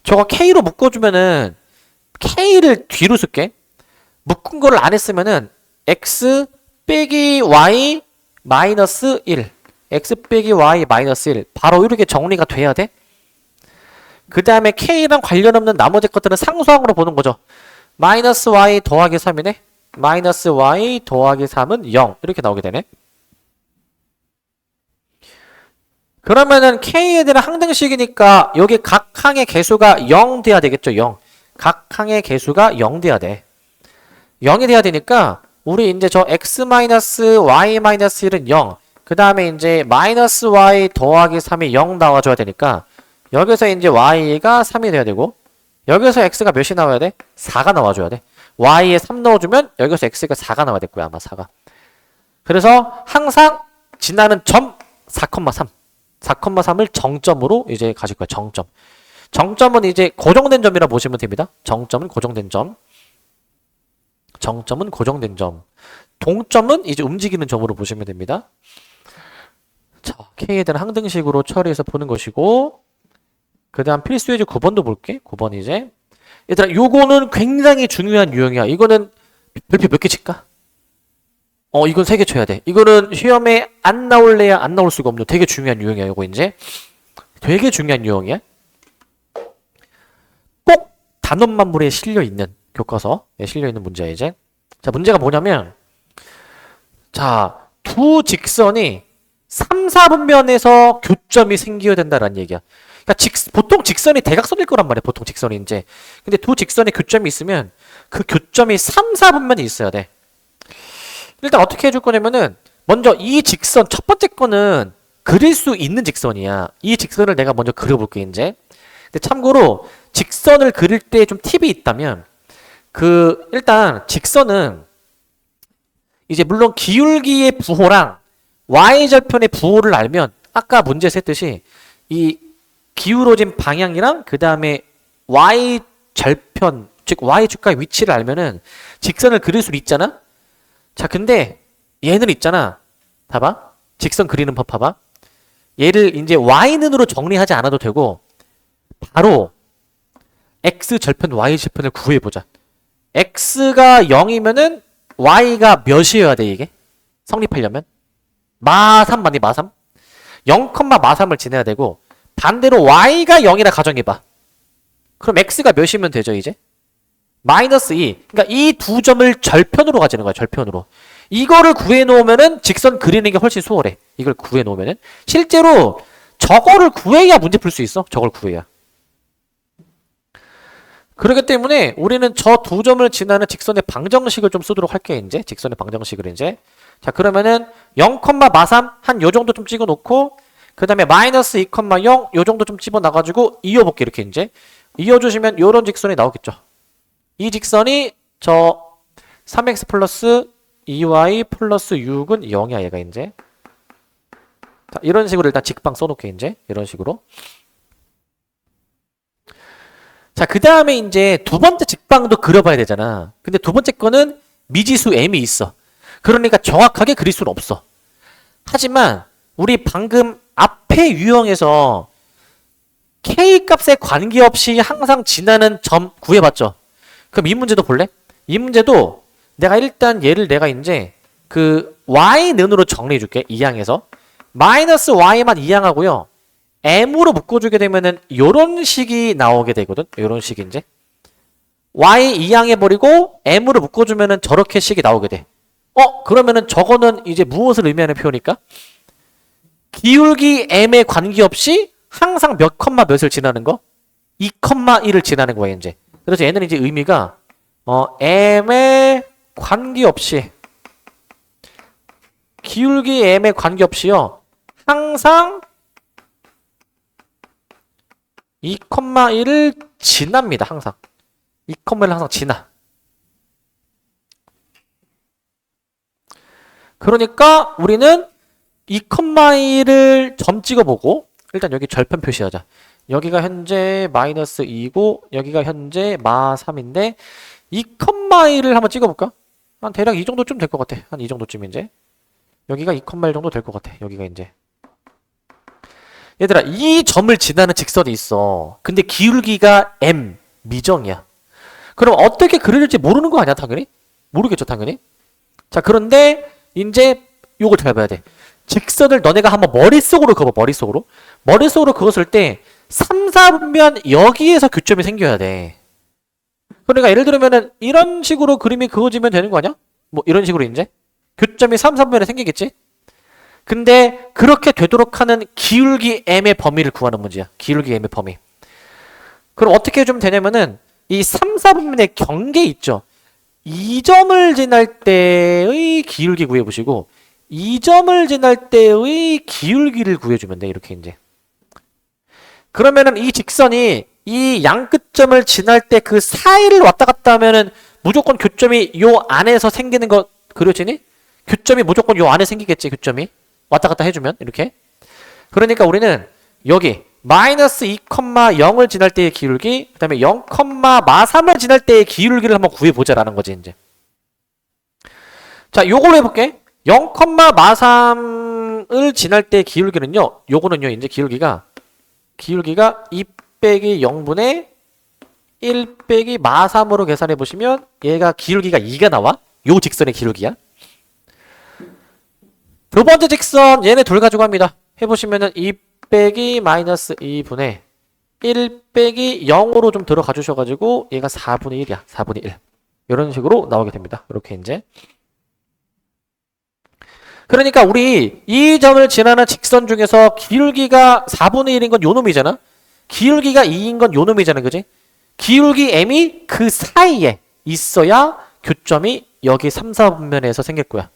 저거 K로 묶어주면은 K를 뒤로 쓸게. 묶은 거를 안 했으면은 X 빼기 Y 마이너스 1 X 빼기 Y 마이너스 1 바로 이렇게 정리가 돼야 돼. 그 다음에 K랑 관련 없는 나머지 것들은 상수항으로 보는 거죠. 마이너스 Y 더하기 3이네. 마이너스 Y 더하기 3은 0 이렇게 나오게 되네. 그러면은 K에 대한 항등식이니까 여기 각 항의 개수가 0 돼야 되겠죠. 0. 각 항의 개수가 0 돼야 돼. 0이 돼야 되니까 우리 이제 저 x-y-1은 0. 그 다음에 이제 마이너스 y 더하기 3이 0 나와줘야 되니까 여기서 이제 y가 3이 돼야 되고 여기서 x가 몇이 나와야 돼? 4가 나와줘야 돼. y에 3 넣어주면 여기서 x가 4가 나와야 될 거야. 아마 4가. 그래서 항상 지나는 점 4,3. 4,3을 정점으로 이제 가질 거야. 정점. 정점은 이제 고정된 점이라 보시면 됩니다. 정점은 고정된 점. 정점은 고정된 점. 동점은 이제 움직이는 점으로 보시면 됩니다. 자, K에 대한 항등식으로 처리해서 보는 것이고 그 다음 필수 예제 9번도 볼게. 9번 이제 얘들아 요거는 굉장히 중요한 유형이야. 이거는 별표 몇 개 칠까? 이건 3개 쳐야 돼. 이거는 시험에 안 나올래야 안 나올 수가 없는 되게 중요한 유형이야. 요거 이제 되게 중요한 유형이야. 꼭 단원만물에 실려있는 교과서에 실려있는 문제야 이제. 자, 문제가 뭐냐면 자, 두 직선이 3, 4분면에서 교점이 생겨야 된다라는 얘기야. 그러니까 보통 직선이 대각선일 거란 말이야. 보통 직선이 이제. 근데 두 직선에 교점이 있으면 그 교점이 3, 4분면이 있어야 돼. 일단 어떻게 해줄 거냐면은 먼저 이 직선 첫 번째 거는 그릴 수 있는 직선이야. 이 직선을 내가 먼저 그려볼게 이제. 근데 참고로 직선을 그릴 때 좀 팁이 있다면 일단 직선은 이제 물론 기울기의 부호랑 y절편의 부호를 알면 아까 문제에서 했듯이 이 기울어진 방향이랑 그 다음에 y절편 즉 y축과의 위치를 알면은 직선을 그릴 수 있잖아. 자, 근데 얘는 있잖아. 봐봐. 직선 그리는 법 봐봐. 얘를 이제 y는으로 정리하지 않아도 되고 바로 x절편 y절편을 구해보자. x가 0이면은 y가 몇이어야 돼 이게? 성립하려면? 마3 맞니? 마3? 0, 마3을 지내야 되고 반대로 y가 0이라 가정해봐. 그럼 x가 몇이면 되죠 이제? 마이너스 2. 그러니까 이 두 점을 절편으로 가지는 거야. 절편으로. 이거를 구해놓으면은 직선 그리는 게 훨씬 수월해. 이걸 구해놓으면은. 실제로 저거를 구해야 문제 풀 수 있어. 저걸 구해야. 그렇기 때문에 우리는 저 두 점을 지나는 직선의 방정식을 좀 쓰도록 할게 이제. 직선의 방정식을 이제. 자, 그러면은 0, 마3 한 요 정도 좀 찍어 놓고 그 다음에 마이너스 2, 0 요 정도 좀 집어 놔가지고 이어볼게 이렇게 이제. 이어주시면 요런 직선이 나오겠죠. 이 직선이 저 3x 플러스 2y 플러스 6은 0이야 얘가 이제. 자, 이런 식으로 일단 직방 써놓게 이제. 이런 식으로. 자, 그 다음에 이제 두 번째 직방도 그려봐야 되잖아. 근데 두 번째 거는 미지수 m이 있어. 그러니까 정확하게 그릴 수는 없어. 하지만 우리 방금 앞에 유형에서 k 값에 관계없이 항상 지나는 점 구해봤죠. 그럼 이 문제도 볼래? 이 문제도 내가 일단 얘를 내가 이제 그 y는으로 정리해줄게. 2항에서 마이너스 y만 2항하고요. m으로 묶어주게 되면은 요런 식이 나오게 되거든. 요런 식이 이제 y 2항해버리고 m으로 묶어주면은 저렇게 식이 나오게 돼. 그러면은 저거는 이제 무엇을 의미하는 표현일까? 기울기 m에 관계없이 항상 몇 컴마 몇을 지나는 거? 2,1을 지나는 거야 이제. 그래서 얘는 이제 의미가 m에 관계없이 기울기 m에 관계없이요 항상 2,1을 지납니다. 항상 2,1을 항상 지나. 그러니까 우리는 2,1을 점 찍어보고 일단 여기 절편 표시하자. 여기가 현재 마이너스 2고 여기가 현재 마3인데 2,1을 한번 찍어볼까? 한 대략 이 정도쯤 될 것 같아. 한 이 정도쯤 이제 여기가 2,1 정도 될 것 같아. 여기가 이제 얘들아, 이 점을 지나는 직선이 있어. 근데 기울기가 m, 미정이야. 그럼 어떻게 그려질지 모르는 거 아니야, 당연히? 모르겠죠, 당연히? 자, 그런데 이제 요걸 잘 봐야 돼. 직선을 너네가 한번 머릿속으로 그어봐, 머릿속으로. 머릿속으로 그었을 때 3, 4분면 여기에서 교점이 생겨야 돼. 그러니까 예를 들면은 이런 식으로 그림이 그어지면 되는 거 아니야? 뭐 이런 식으로 이제 교점이 3, 4분면에 생기겠지? 근데 그렇게 되도록 하는 기울기 m의 범위를 구하는 문제야. 기울기 m의 범위. 그럼 어떻게 해주면 되냐면은 이 3, 4분면의 경계 있죠? 이 점을 지날 때의 기울기 구해보시고 이 점을 지날 때의 기울기를 구해주면 돼. 이렇게 이제. 그러면은 이 직선이 이 양끝점을 지날 때 그 사이를 왔다 갔다 하면은 무조건 교점이 요 안에서 생기는 거 그려지니? 교점이 무조건 요 안에 생기겠지, 교점이. 왔다 갔다 해주면, 이렇게. 그러니까 우리는 여기 마이너스 2,0을 지날 때의 기울기, 그 다음에 0,3을 지날 때의 기울기를 한번 구해보자라는 거지, 이제. 자, 요걸로 해볼게. 0,3을 지날 때의 기울기는요, 요거는요, 이제 기울기가 2 빼기 0분의 1 빼기 마3으로 계산해 보시면 얘가 기울기가 2가 나와. 요 직선의 기울기야. 두 번째 직선 얘네 둘 가지고 합니다. 해보시면은 2 빼기 마이너스 2분의 1 빼기 0으로 좀 들어가 주셔가지고 얘가 4분의 1이야. 4분의 1. 이런 식으로 나오게 됩니다. 이렇게 이제. 그러니까 우리 이 점을 지나는 직선 중에서 기울기가 4분의 1인 건 요 놈이잖아. 기울기가 2인 건 요 놈이잖아. 그지? 기울기 m이 그 사이에 있어야 교점이 여기 3, 4분면에서 생길 거야.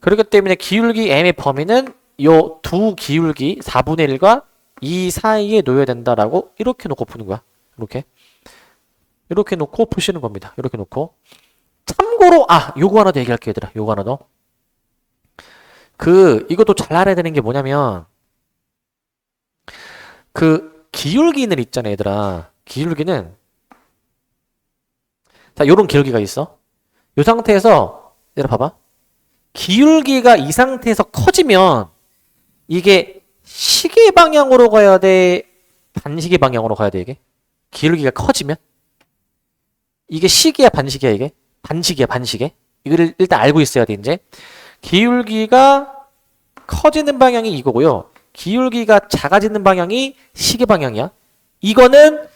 그렇기 때문에 기울기 m의 범위는 요 두 기울기 4분의 1과 2 사이에 놓여야 된다라고 이렇게 놓고 푸는 거야. 이렇게 놓고 푸시는 겁니다. 이렇게 놓고. 참고로 요거 하나 더 얘기할게 얘들아. 요거 하나 더. 이것도 잘 알아야 되는 게 뭐냐면 기울기는 있잖아 얘들아. 기울기는 자 요런 기울기가 있어. 요 상태에서 얘들아 봐봐. 기울기가 이 상태에서 커지면 이게 시계 방향으로 가야 돼? 반시계 방향으로 가야 돼 이게? 기울기가 커지면? 이게 시계야 반시계야 이게? 반시계야 반시계? 이거를 일단 알고 있어야 돼 이제. 기울기가 커지는 방향이 이거고요. 기울기가 작아지는 방향이 시계 방향이야. 이거는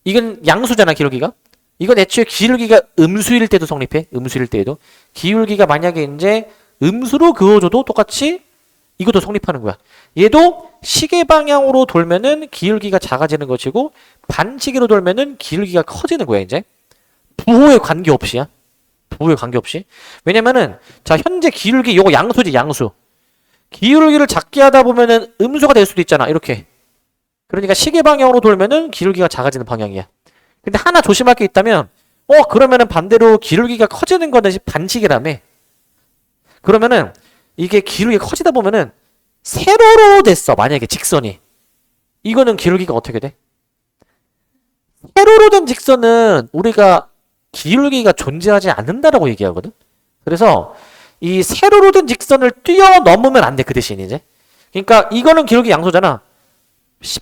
이건 양수잖아 기울기가. 이건 애초에 기울기가 음수일 때도 성립해. 음수일 때에도. 기울기가 만약에 이제 음수로 그어줘도 똑같이 이것도 성립하는 거야. 얘도 시계 방향으로 돌면은 기울기가 작아지는 것이고 반시계로 돌면은 기울기가 커지는 거야 이제. 부호에 관계없이야. 부호에 관계없이. 왜냐면은 자 현재 기울기 요거 양수지 양수. 기울기를 작게 하다 보면은 음수가 될 수도 있잖아. 이렇게. 그러니까 시계 방향으로 돌면은 기울기가 작아지는 방향이야. 근데 하나 조심할 게 있다면 그러면은 반대로 기울기가 커지는 거는 반시계라며. 그러면은 이게 기울기가 커지다 보면은 세로로 됐어. 만약에 직선이. 이거는 기울기가 어떻게 돼? 세로로 된 직선은 우리가 기울기가 존재하지 않는다라고 얘기하거든. 그래서 이 세로로 된 직선을 뛰어넘으면 안 돼. 그 대신 이제. 그러니까 이거는 기울기 양수잖아.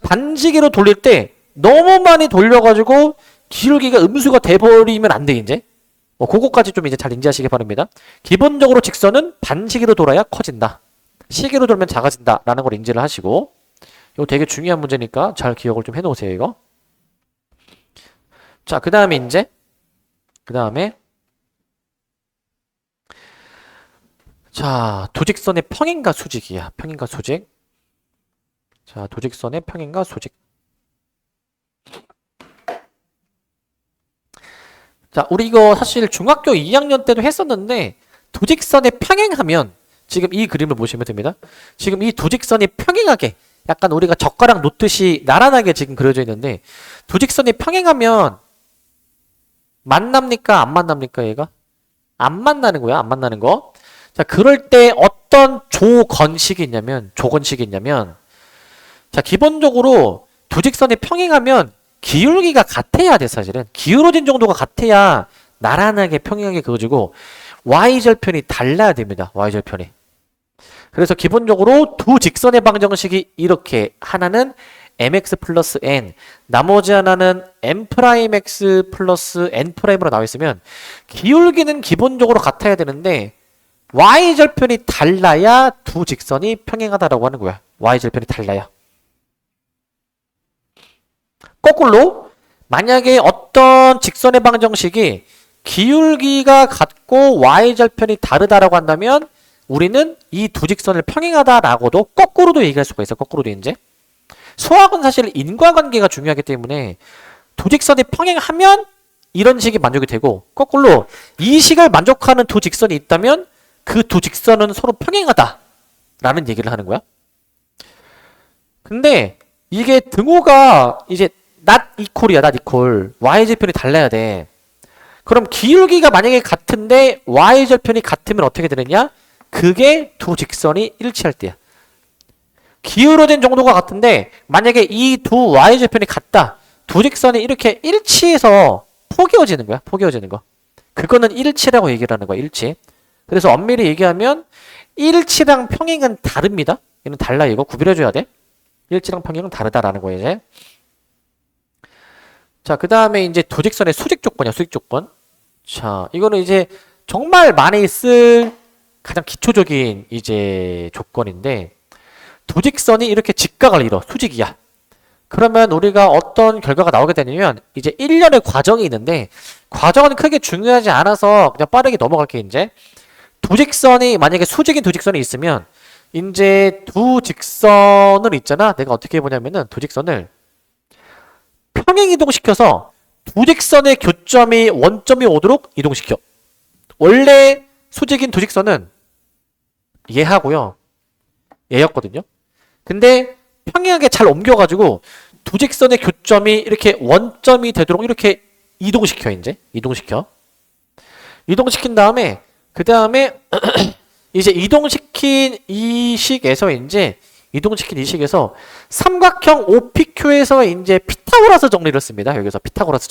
반시계로 돌릴 때 너무 많이 돌려가지고 기울기가 음수가 돼버리면 안 돼 이제. 그거까지 좀 이제 잘 인지하시기 바랍니다. 기본적으로 직선은 반시계로 돌아야 커진다. 시계로 돌면 작아진다 라는 걸 인지를 하시고, 이거 되게 중요한 문제니까 잘 기억을 좀 해놓으세요 이거. 자 그 다음에 자 도직선의 평행과 수직이야. 평행과 수직. 자 도직선의 평행과 수직. 자 우리 이거 사실 중학교 2학년 때도 했었는데 도직선의 평행하면 지금 이 그림을 보시면 됩니다. 지금 이 도직선이 평행하게 약간 우리가 젓가락 놓듯이 나란하게 지금 그려져 있는데 도직선이 평행하면 만납니까? 안 만납니까? 얘가? 안 만나는 거야. 안 만나는 거. 자 그럴 때 어떤 조건식이 있냐면 자 기본적으로 도직선이 평행하면 기울기가 같아야 돼 사실은. 기울어진 정도가 같아야 나란하게 평행하게 그어지고 y절편이 달라야 됩니다. y절편이. 그래서 기본적으로 두 직선의 방정식이 이렇게 하나는 mx 플러스 n, 나머지 하나는 m 프라임 x 플러스 n 프라임으로 나와 있으면 기울기는 기본적으로 같아야 되는데 y절편이 달라야 두 직선이 평행하다라고 하는 거야. y절편이 달라야. 거꾸로 만약에 어떤 직선의 방정식이 기울기가 같고 y절편이 다르다라고 한다면 우리는 이 두 직선을 평행하다라고도 거꾸로도 얘기할 수가 있어. 거꾸로도 이제. 수학은 사실 인과관계가 중요하기 때문에 두 직선이 평행하면 이런 식이 만족이 되고 거꾸로 이 식을 만족하는 두 직선이 있다면 그 두 직선은 서로 평행하다라는 얘기를 하는 거야. 근데 이게 등호가 이제 not equal이야. not equal. y절편이 달라야 돼. 그럼 기울기가 만약에 같은데 y절편이 같으면 어떻게 되느냐? 그게 두 직선이 일치할 때야. 기울어진 정도가 같은데 만약에 이 두 y절편이 같다. 두 직선이 이렇게 일치해서 포개어지는 거야. 포개어지는 거. 그거는 일치라고 얘기를 하는 거야. 일치. 그래서 엄밀히 얘기하면 일치랑 평행은 다릅니다. 얘는 달라. 이거 구별해줘야 돼. 일치랑 평행은 다르다라는 거예요. 이제. 자, 그 다음에 이제 두 직선의 수직 조건이야. 수직 조건. 자, 이거는 이제 정말 많이 쓸 가장 기초적인 이제 조건인데 두 직선이 이렇게 직각을 이뤄. 수직이야. 그러면 우리가 어떤 결과가 나오게 되냐면 이제 1년의 과정이 있는데 과정은 크게 중요하지 않아서 그냥 빠르게 넘어갈게. 이제 두 직선이 만약에 수직인 두 직선이 있으면 이제 두 직선을 있잖아. 내가 어떻게 해보냐면은 두 직선을 평행 이동시켜서 두 직선의 교점이 원점이 오도록 이동시켜. 원래 수직인 두 직선은 얘하고요. 얘였거든요. 근데 평행하게 잘 옮겨가지고 두 직선의 교점이 이렇게 원점이 되도록 이렇게 이동시켜. 이제 이동시켜. 이동시킨 다음에 그 다음에 이제 이동시킨 이 식에서 삼각형 OPQ에서 이제 피타고라스 정리를 씁니다. 여기서 피타고라스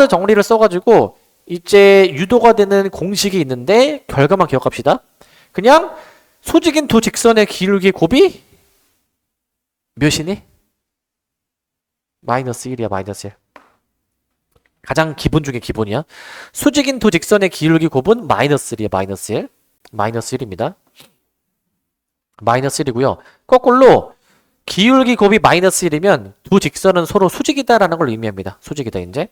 정리를 써가지고 이제 유도가 되는 공식이 있는데 결과만 기억합시다. 그냥 수직인 두 직선의 기울기 곱이 몇이니? 마이너스 1이야. 마이너스 1. 가장 기본 중에 기본이야. 수직인 두 직선의 기울기 곱은 마이너스 1이야. 마이너스 1. 마이너스 1입니다. 마이너스 1이고요. 거꾸로 기울기 곱이 마이너스 1이면 두 직선은 서로 수직이다라는 걸 의미합니다. 수직이다 이제.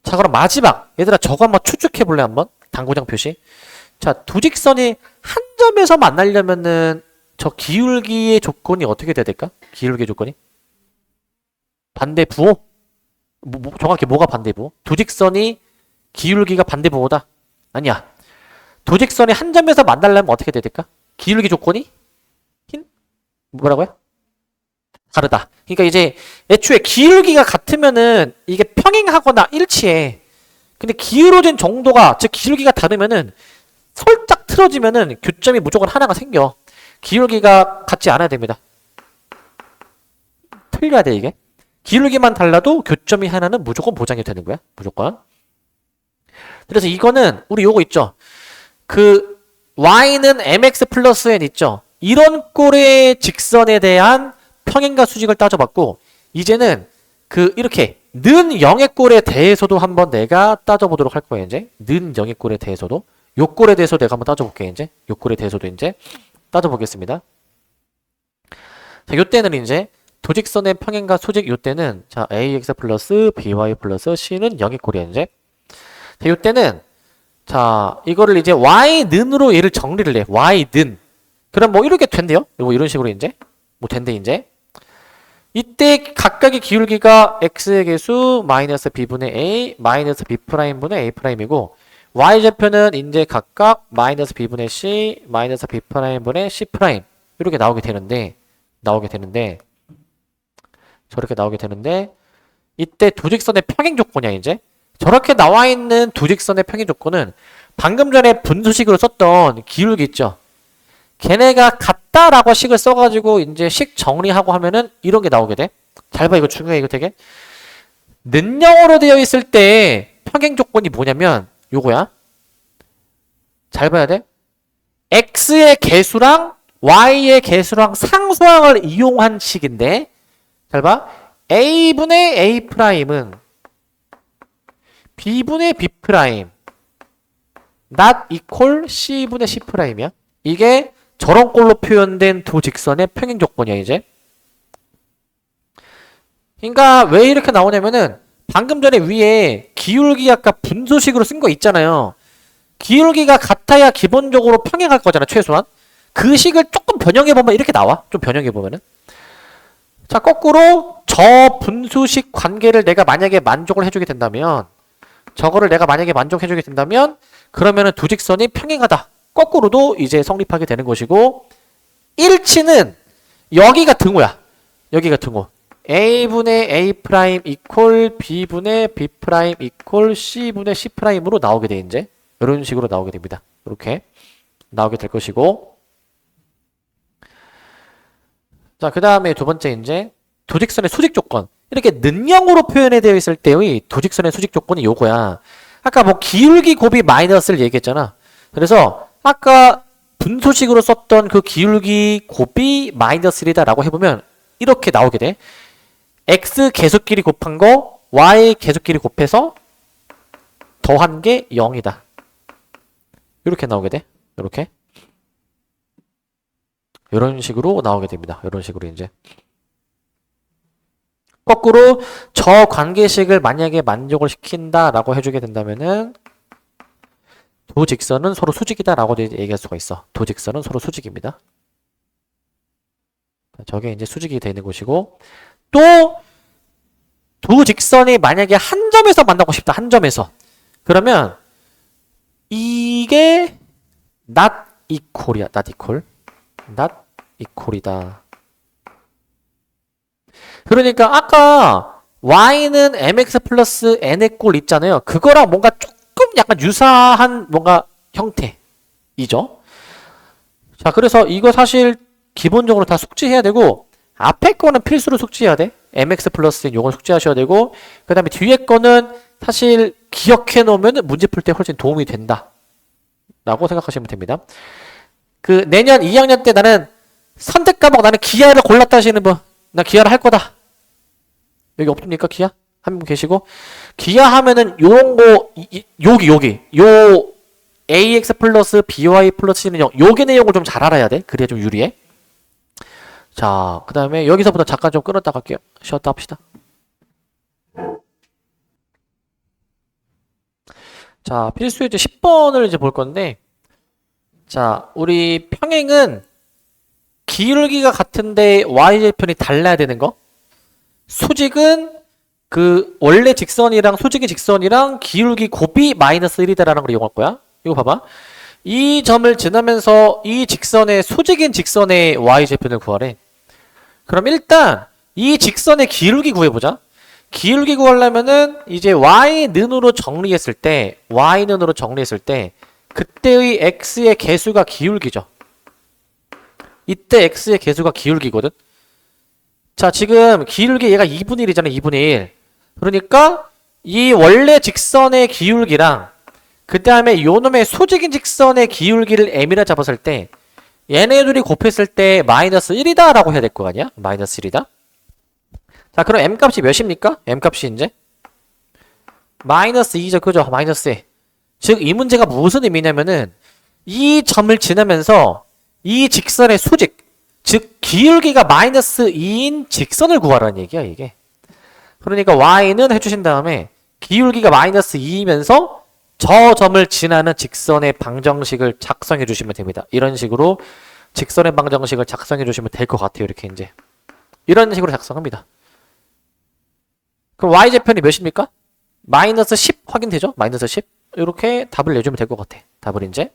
자, 그럼 마지막. 얘들아 저거 한번 추측해 볼래 한번? 당구장 표시. 자, 두 직선이 한 점에서 만나려면은 저 기울기의 조건이 어떻게 돼야 될까? 기울기의 조건이? 반대 부호? 정확히 뭐가 반대 부호? 두 직선이 기울기가 반대 부호다? 아니야. 두 직선이 한 점에서 만나려면 어떻게 돼야 될까? 기울기 조건이? 뭐라고요? 다르다. 그러니까 이제 애초에 기울기가 같으면은 이게 평행하거나 일치해. 근데 기울어진 정도가, 즉 기울기가 다르면은 살짝 틀어지면은 교점이 무조건 하나가 생겨. 기울기가 같지 않아야 됩니다. 틀려야 돼 이게. 기울기만 달라도 교점이 하나는 무조건 보장이 되는 거야. 무조건. 그래서 이거는 우리 요거 있죠. 그 y는 mx 플러스 n 있죠. 이런 꼴의 직선에 대한 평행과 수직을 따져봤고 이제는 그 이렇게 는 0의 꼴에 대해서도 한번 내가 따져보도록 할 거예요. 이제 는 0의 꼴에 대해서도 요 꼴에 대해서 내가 한번 따져볼게요. 이제 요 꼴에 대해서도 이제 따져보겠습니다. 자, 요때는 이제 도직선의 평행과 수직 요때는 자 ax 플러스 by 플러스 c는 0의 꼴이야. 이제 자, 요때는 자 이거를 이제 y는으로 얘를 정리를 해. y는 그럼 뭐 이렇게 된대요. 뭐 이런 식으로 이제 뭐 된대 이제. 이때 각각의 기울기가 x의 개수 마이너스 b분의 a 마이너스 b 프라임분의 a 프라임이고 y좌표는 이제 각각 마이너스 b분의 c 마이너스 b 프라임분의 c 프라임 이렇게 나오게 되는데 저렇게 나오게 되는데 이때 두직선의 평행 조건이야. 이제 저렇게 나와 있는 두직선의 평행 조건은 방금 전에 분수식으로 썼던 기울기 있죠. 걔네가 같다라고 식을 써가지고 이제 식 정리하고 하면은 이런 게 나오게 돼. 잘 봐. 이거 중요해. 이거 되게. 는영어로 되어 있을 때 평행 조건이 뭐냐면 요거야. 잘 봐야 돼. x의 개수랑 y의 개수랑 상수항을 이용한 식인데 잘 봐. a분의 a 프라임은 b분의 b 프라임 not equal c분의 c 프라임이야. 이게 저런 꼴로 표현된 두 직선의 평행 조건이야 이제. 그러니까 왜 이렇게 나오냐면은 방금 전에 위에 기울기 아까 분수식으로 쓴 거 있잖아요. 기울기가 같아야 기본적으로 평행할 거잖아 최소한. 그 식을 조금 변형해보면 이렇게 나와. 좀 변형해보면은. 자, 거꾸로 저 분수식 관계를 내가 만약에 만족을 해주게 된다면 저거를 내가 만약에 만족해주게 된다면 그러면은 두 직선이 평행하다. 거꾸로도 이제 성립하게 되는 것이고 일치는 여기가 등호야. 여기가 등호. a분의 a 프라임 이퀄 b분의 b 프라임 이퀄 c분의 c 프라임으로 나오게 돼 이제. 이런 식으로 나오게 됩니다. 이렇게 나오게 될 것이고 자, 그 다음에 두 번째 이제 도직선의 수직 조건. 이렇게 는형으로 표현이 되어 있을 때의 도직선의 수직 조건이 요거야. 아까 뭐 기울기 곱이 마이너스를 얘기했잖아. 그래서 아까 분수식으로 썼던 그 기울기 곱이 마이너스 1이다 라고 해보면 이렇게 나오게 돼. x 계수끼리 곱한 거 y 계수끼리 곱해서 더한 게 0이다. 이렇게 나오게 돼. 이렇게. 이런 식으로 나오게 됩니다. 이런 식으로 이제. 거꾸로 저 관계식을 만약에 만족을 시킨다라고 해주게 된다면은 두 직선은 서로 수직이다라고 얘기할 수가 있어. 두 직선은 서로 수직입니다. 저게 이제 수직이 되는 곳이고 또 두 직선이 만약에 한 점에서 만나고 싶다. 한 점에서. 그러면 이게 not equal이야. not equal. not equal이다. 그러니까 아까 y는 mx 플러스 n의 꼴 있잖아요. 그거랑 뭔가 조금 약간 유사한 뭔가 형태이죠. 자, 그래서 이거 사실 기본적으로 다 숙지해야 되고 앞에 거는 필수로 숙지해야 돼. mx 플러스 n 요건 숙지하셔야 되고 그 다음에 뒤에 거는 사실 기억해 놓으면 문제 풀 때 훨씬 도움이 된다 라고 생각하시면 됩니다. 그 내년 2학년 때 나는 선택 과목 나는 기하를 골랐다 하시는 분, 나 기하를 할 거다. 여기 없습니까? 기하? 한 분 계시고 기하 하면은 요런 거 여기 요 ax 플러스 by 플러스 c는 0 요게 내용을 좀 잘 알아야 돼. 그래야 좀 유리해. 자, 그 다음에 여기서부터 잠깐 좀 끊었다 갈게요. 쉬었다 합시다. 자, 필수 이제 10번을 이제 볼 건데 자, 우리 평행은 기울기가 같은데 y절편이 달라야 되는 거. 수직은 그 원래 직선이랑 수직의 직선이랑 기울기 곱이 마이너스 1이다라는 걸 이용할 거야. 이거 봐봐. 이 점을 지나면서 이 직선의 수직인 직선의 y절편을 구하래. 그럼 일단 이 직선의 기울기 구해보자. 기울기 구하려면은 이제 y는으로 정리했을 때 그때의 x의 개수가 기울기죠. 이때 x의 개수가 기울기거든. 자, 지금 기울기 얘가 2분의 1이잖아. 2분의 1. 그러니까 이 원래 직선의 기울기랑 그 다음에 요놈의 수직인 직선의 기울기를 m이라 잡았을 때 얘네 둘이 곱했을 때 마이너스 1이다 라고 해야 될 거 아니야? 마이너스 1이다. 자, 그럼 m값이 몇입니까? m값이 이제 마이너스 2죠. 그죠? 마이너스 2. 즉 이 문제가 무슨 의미냐면은 이 점을 지나면서 이 직선의 수직, 즉 기울기가 마이너스 2인 직선을 구하라는 얘기야 이게. 그러니까 y는 해주신 다음에 기울기가 마이너스 2이면서 저 점을 지나는 직선의 방정식을 작성해 주시면 됩니다. 이런 식으로 직선의 방정식을 작성해 주시면 될 것 같아요. 이렇게 이제 이런 식으로 작성합니다. 그럼 y제편이 몇입니까? 마이너스 10 확인되죠? 마이너스 10. 이렇게 답을 내주면 될 것 같아. 답을 이제.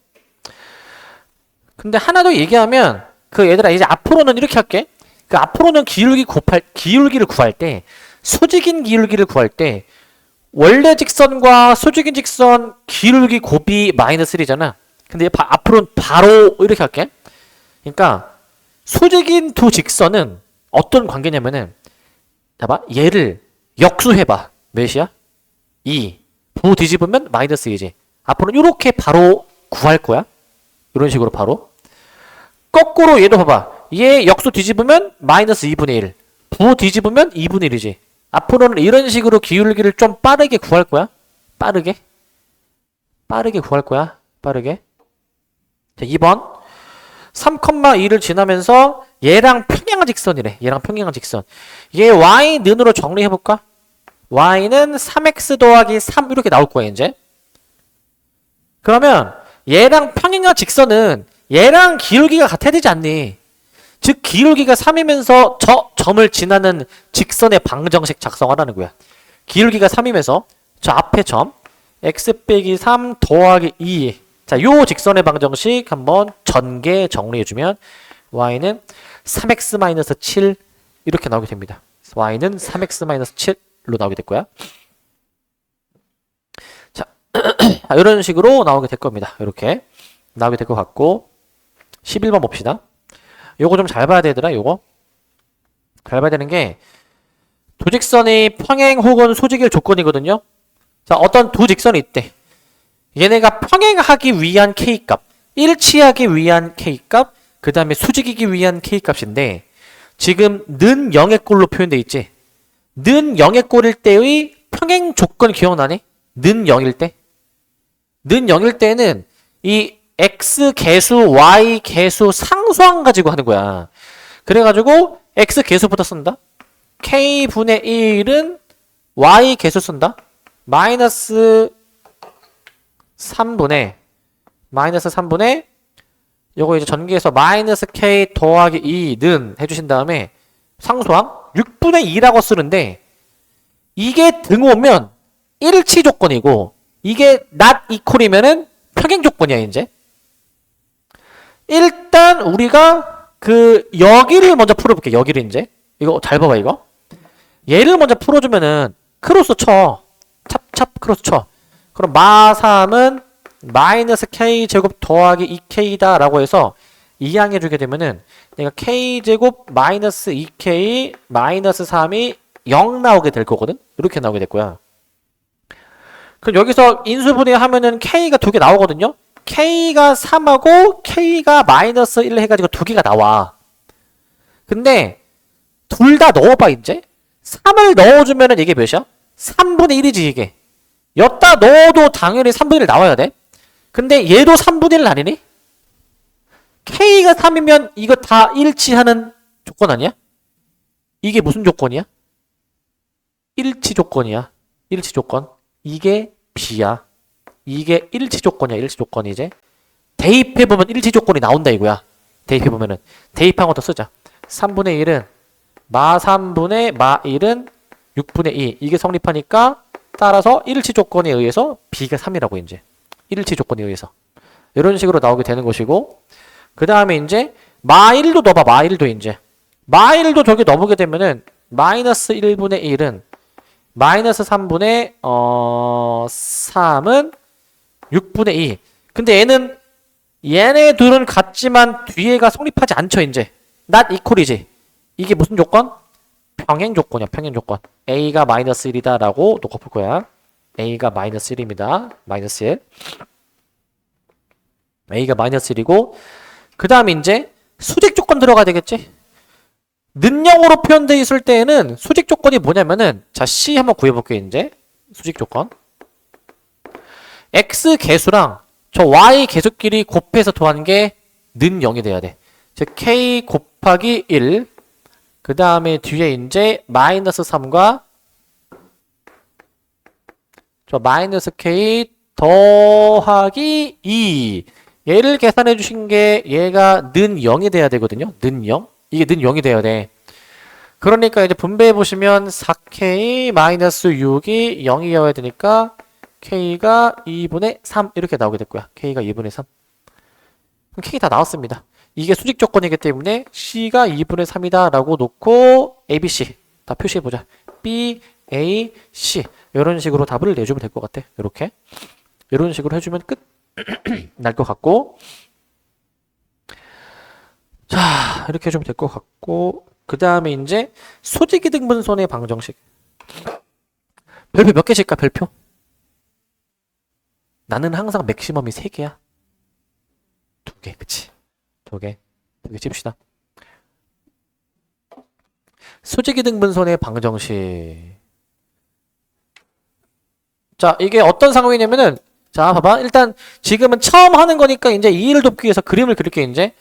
근데 하나 더 얘기하면 그 얘들아 이제 앞으로는 이렇게 할게. 그 앞으로는 기울기를 구할 때 수직인 기울기를 구할 때 원래 직선과 수직인 직선 기울기 곱이 마이너스 1이잖아. 근데 앞으로는 바로 이렇게 할게. 그러니까 수직인 두 직선은 어떤 관계냐면은 봐봐. 얘를 역수해봐. 몇이야? 2. 부 뒤집으면 마이너스 2지. 앞으로는 이렇게 바로 구할 거야. 이런 식으로 바로. 거꾸로 얘도 봐봐. 얘 역수 뒤집으면 마이너스 2분의 1. 부 뒤집으면 2분의 1이지. 앞으로는 이런 식으로 기울기를 좀 빠르게 구할 거야. 빠르게 구할 거야. 빠르게. 자, 2번. 3,2를 지나면서 얘랑 평행한 직선이래. 얘랑 평행한 직선. 얘 y는으로 정리해볼까? y는 3x 더하기 3 이렇게 나올 거야 이제. 그러면 얘랑 평행한 직선은 얘랑 기울기가 같아야 되지 않니? 즉 기울기가 3이면서 저 점을 지나는 직선의 방정식 작성하라는 거야. 기울기가 3이면서 저 앞에 점 x 빼기 3 더하기 2. 자, 요 직선의 방정식 한번 전개 정리해주면 y는 3x-7 이렇게 나오게 됩니다. y는 3x-7로 나오게 될 거야. 자, 이런 식으로 나오게 될 겁니다. 이렇게 나오게 될 것 같고 11번 봅시다. 요거 좀 잘 봐야 되더라. 요거 잘 봐야 되는 게 두 직선이 평행 혹은 소직일 조건이거든요. 자, 어떤 두 직선이 있대. 얘네가 평행하기 위한 k값, 일치하기 위한 k값, 그 다음에 수직이기 위한 k값인데 지금 는 0의 꼴로 표현되어 있지. 는 0의 꼴일 때의 평행 조건 기억나니? 는 0일 때? 는 0일 때는 이 x 개수, y 개수 상수항 가지고 하는 거야. 그래가지고 x 개수부터 쓴다. k분의 1은 y 개수 쓴다. 마이너스 3분의 요거 이제 전개해서 마이너스 k 더하기 2는 해주신 다음에 상수항 6분의 2라고 쓰는데 이게 등 오면 일치 조건이고 이게 not equal이면은 평행 조건이야 이제. 일단 우리가 여기를 먼저 풀어볼게. 여기를 이제 이거 잘 봐봐. 이거 얘를 먼저 풀어주면은 크로스 쳐. 찹찹 크로스 쳐. 그럼 마3은 마이너스 k제곱 더하기 2k다 라고 해서 이항해주게 되면은 내가 k제곱 마이너스 2k 마이너스 3이 0 나오게 될 거거든. 이렇게 나오게 될 거야. 그럼 여기서 인수분해 하면은 k가 두 개 나오거든요. k가 3하고 k가 마이너스 1 해가지고 두 개가 나와. 근데 둘 다 넣어봐 이제. 3을 넣어주면은 이게 몇이야? 3분의 1이지 이게. 여기다 넣어도 당연히 3분의 1 나와야 돼. 근데 얘도 3분의 1 아니니? k가 3이면 이거 다 일치하는 조건 아니야? 이게 무슨 조건이야? 일치 조건이야. 일치 조건. 이게 b야. 이게 일치 조건이야. 일치 조건이 이제. 대입해보면 일치 조건이 나온다 이거야. 대입해보면은. 대입한 거 더 쓰자. 3분의 1은 마 3분의 마 1은 6분의 2. 이게 성립하니까 따라서 일치 조건에 의해서 b가 3이라고 이제. 일치 조건에 의해서. 이런 식으로 나오게 되는 것이고 그 다음에 이제 마 1도 넣어봐. 마 1도 이제. 마 1도 저기 넣어보게 되면은 마이너스 1분의 1은 마이너스 3분의 3은 6분의 2. 근데 얘네 둘은 같지만 뒤에가 성립하지 않죠 이제. not equal이지. 이게 무슨 조건? 평행 조건이야. 평행 조건. a가 마이너스 1이다 라고 놓고 풀 거야. a가 마이너스 1입니다. 마이너스 1. a가 마이너스 1이고 그 다음에 이제 수직 조건 들어가야 되겠지? 는영으로 표현되어 있을 때에는 수직 조건이 뭐냐면은 자 C 한번 구해볼게요. 이제 수직 조건 x 개수랑 저 y 개수끼리 곱해서 더한 게 는 0이 돼야 돼. 즉 k 곱하기 1 그 다음에 뒤에 이제 마이너스 3과 저 마이너스 k 더하기 2 얘를 계산해 주신 게 얘가 는 0이 돼야 되거든요. 는 0. 이게 는 0이 돼야 돼. 그러니까 이제 분배해 보시면 4k 마이너스 6이 0이어야 되니까 k가 2분의 3 이렇게 나오게 될 거야. k가 2분의 3. 그럼 k 다 나왔습니다. 이게 수직 조건이기 때문에 c가 2분의 3이다 라고 놓고 a, b, c 다 표시해 보자. b, a, c 이런 식으로 답을 내주면 될 것 같아. 이렇게 이런 식으로 해주면 끝 날 것 같고 자 이렇게 해주면 될 것 같고 그 다음에 이제 수직이 등분선의 방정식 별표 몇 개 칠까? 별표? 나는 항상 맥시멈이 3개야. 두 개, 그치? 두 개 칩시다. 수직이등분선의 방정식. 자, 이게 어떤 상황이냐면은, 자, 봐봐. 일단, 지금은 처음 하는 거니까, 이제 이해를 돕기 위해서 그림을 그릴게, 이제.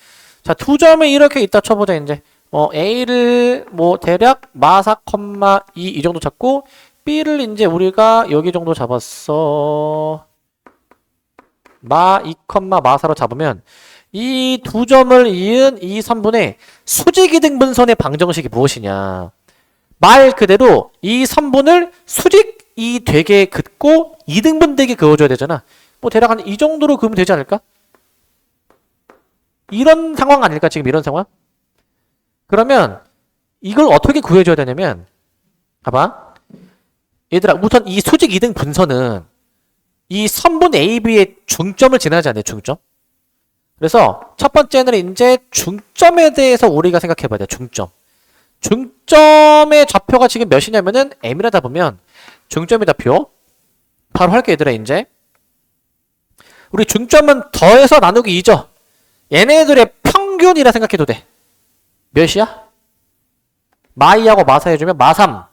자, 두 점이 이렇게 있다 쳐보자, 이제. A를, 대략, 마4, 이 정도 잡고, B를 이제 우리가 여기 정도 잡았어. 마2, 마4로 잡으면, 이 두 점을 이은 이 선분의 수직이등분선의 방정식이 무엇이냐. 말 그대로 이 선분을 수직이 되게 긋고 이등분 되게 그어줘야 되잖아. 대략 한 이 정도로 그으면 되지 않을까? 이런 상황 아닐까? 지금 이런 상황? 그러면 이걸 어떻게 구해줘야 되냐면, 봐봐. 얘들아, 우선 이 수직 이등분선은 이 선분 AB의 중점을 지나지 않아요. 중점. 그래서 첫 번째는 이제 중점에 대해서 우리가 생각해 봐야 돼. 중점. 중점의 좌표가 지금 몇이냐면은 M이라다 보면 중점의 좌표 바로 할게 얘들아. 이제 우리 중점은 더해서 나누기 2죠. 얘네들의 평균이라 생각해도 돼. 몇이야? 마2하고 마4 해주면 마3.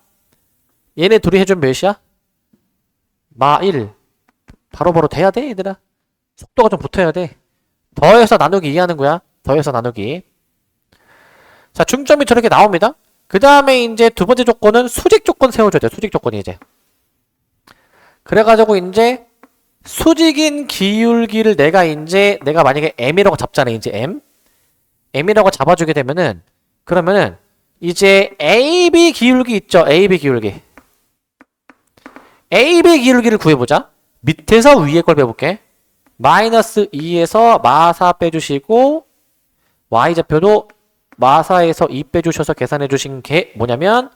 얘네 둘이 해주면 몇이야? 마1. 바로바로 돼야 돼 얘들아. 속도가 좀 붙어야 돼. 더해서 나누기 2 하는 거야. 더해서 나누기. 자, 중점이 저렇게 나옵니다. 그 다음에 이제 두 번째 조건은 수직 조건 세워줘야 돼. 수직 조건이 이제. 그래가지고 이제 수직인 기울기를 내가 만약에 M이라고 잡잖아. 이제 M이라고 잡아주게 되면은, 그러면은 이제 AB 기울기 있죠. AB 기울기. AB 기울기를 구해보자. 밑에서 위에 걸 빼볼게. 마이너스 2에서 마4 빼주시고 y좌표도 마4에서 2 빼주셔서 계산해 주신 게 뭐냐면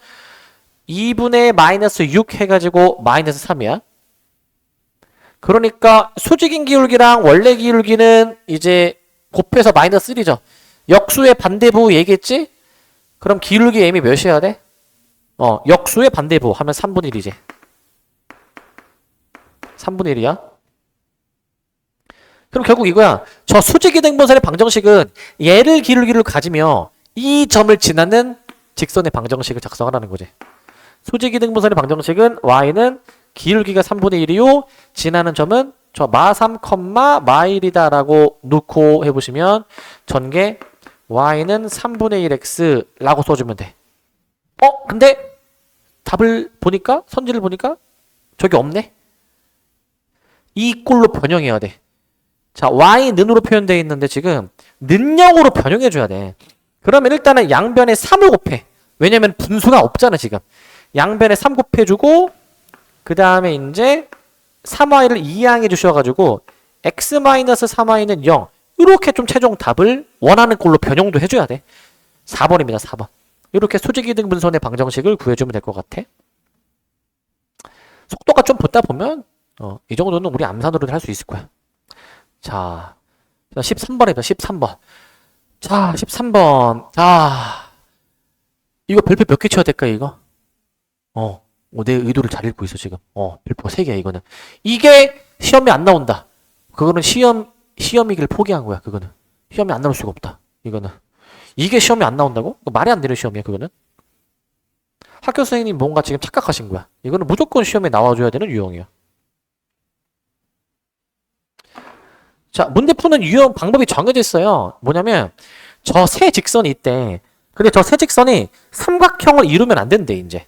2분의 마이너스 6 해가지고 마이너스 3이야. 그러니까 수직인 기울기랑 원래 기울기는 이제 곱해서 마이너스 1이죠. 역수의 반대부 얘기했지? 그럼 기울기 m이 몇이어야 돼? 역수의 반대부 하면 3분의 1이지. 3분의 1이야. 그럼 결국 이거야. 저 수직이등분선의 방정식은 얘를 기울기를 가지며 이 점을 지나는 직선의 방정식을 작성하라는 거지. 수직이등분선의 방정식은 y는 기울기가 3분의 1이요. 지나는 점은 저 마3, 마1이다 라고 놓고 해보시면 전개 y는 3분의 1x 라고 써주면 돼. 근데 답을 보니까 선지를 보니까 저기 없네. 이 꼴로 변형해야 돼. 자, y 는으로 표현되어 있는데 지금 는역으로 변형해줘야 돼. 그러면 일단은 양변에 3을 곱해. 왜냐면 분수가 없잖아 지금. 양변에 3 곱해주고 그 다음에 이제 3y를 이항해 주셔가지고 x-3y는 0. 이렇게 좀 최종 답을 원하는 꼴로 변형도 해줘야 돼. 4번입니다. 4번. 이렇게 수직이등분선의 방정식을 구해주면 될 것 같아. 속도가 좀 붙다 보면 이 정도는 우리 암산으로도 할 수 있을 거야. 자, 13번입니다. 13번. 자, 13번. 자, 이거 별표 몇 개 쳐야 될까, 이거? 내 의도를 잘 읽고 있어, 지금. 별표 3개야, 이거는. 이게 시험에 안 나온다. 그거는 시험이길 포기한 거야, 그거는. 시험에 안 나올 수가 없다, 이거는. 이게 시험에 안 나온다고? 말이 안 되는 시험이야, 그거는. 학교 선생님이 뭔가 지금 착각하신 거야. 이거는 무조건 시험에 나와줘야 되는 유형이야. 자, 문제 푸는 유형 방법이 정해져 있어요. 뭐냐면 저 세 직선이 있대. 근데 저 세 직선이 삼각형을 이루면 안 된대, 이제.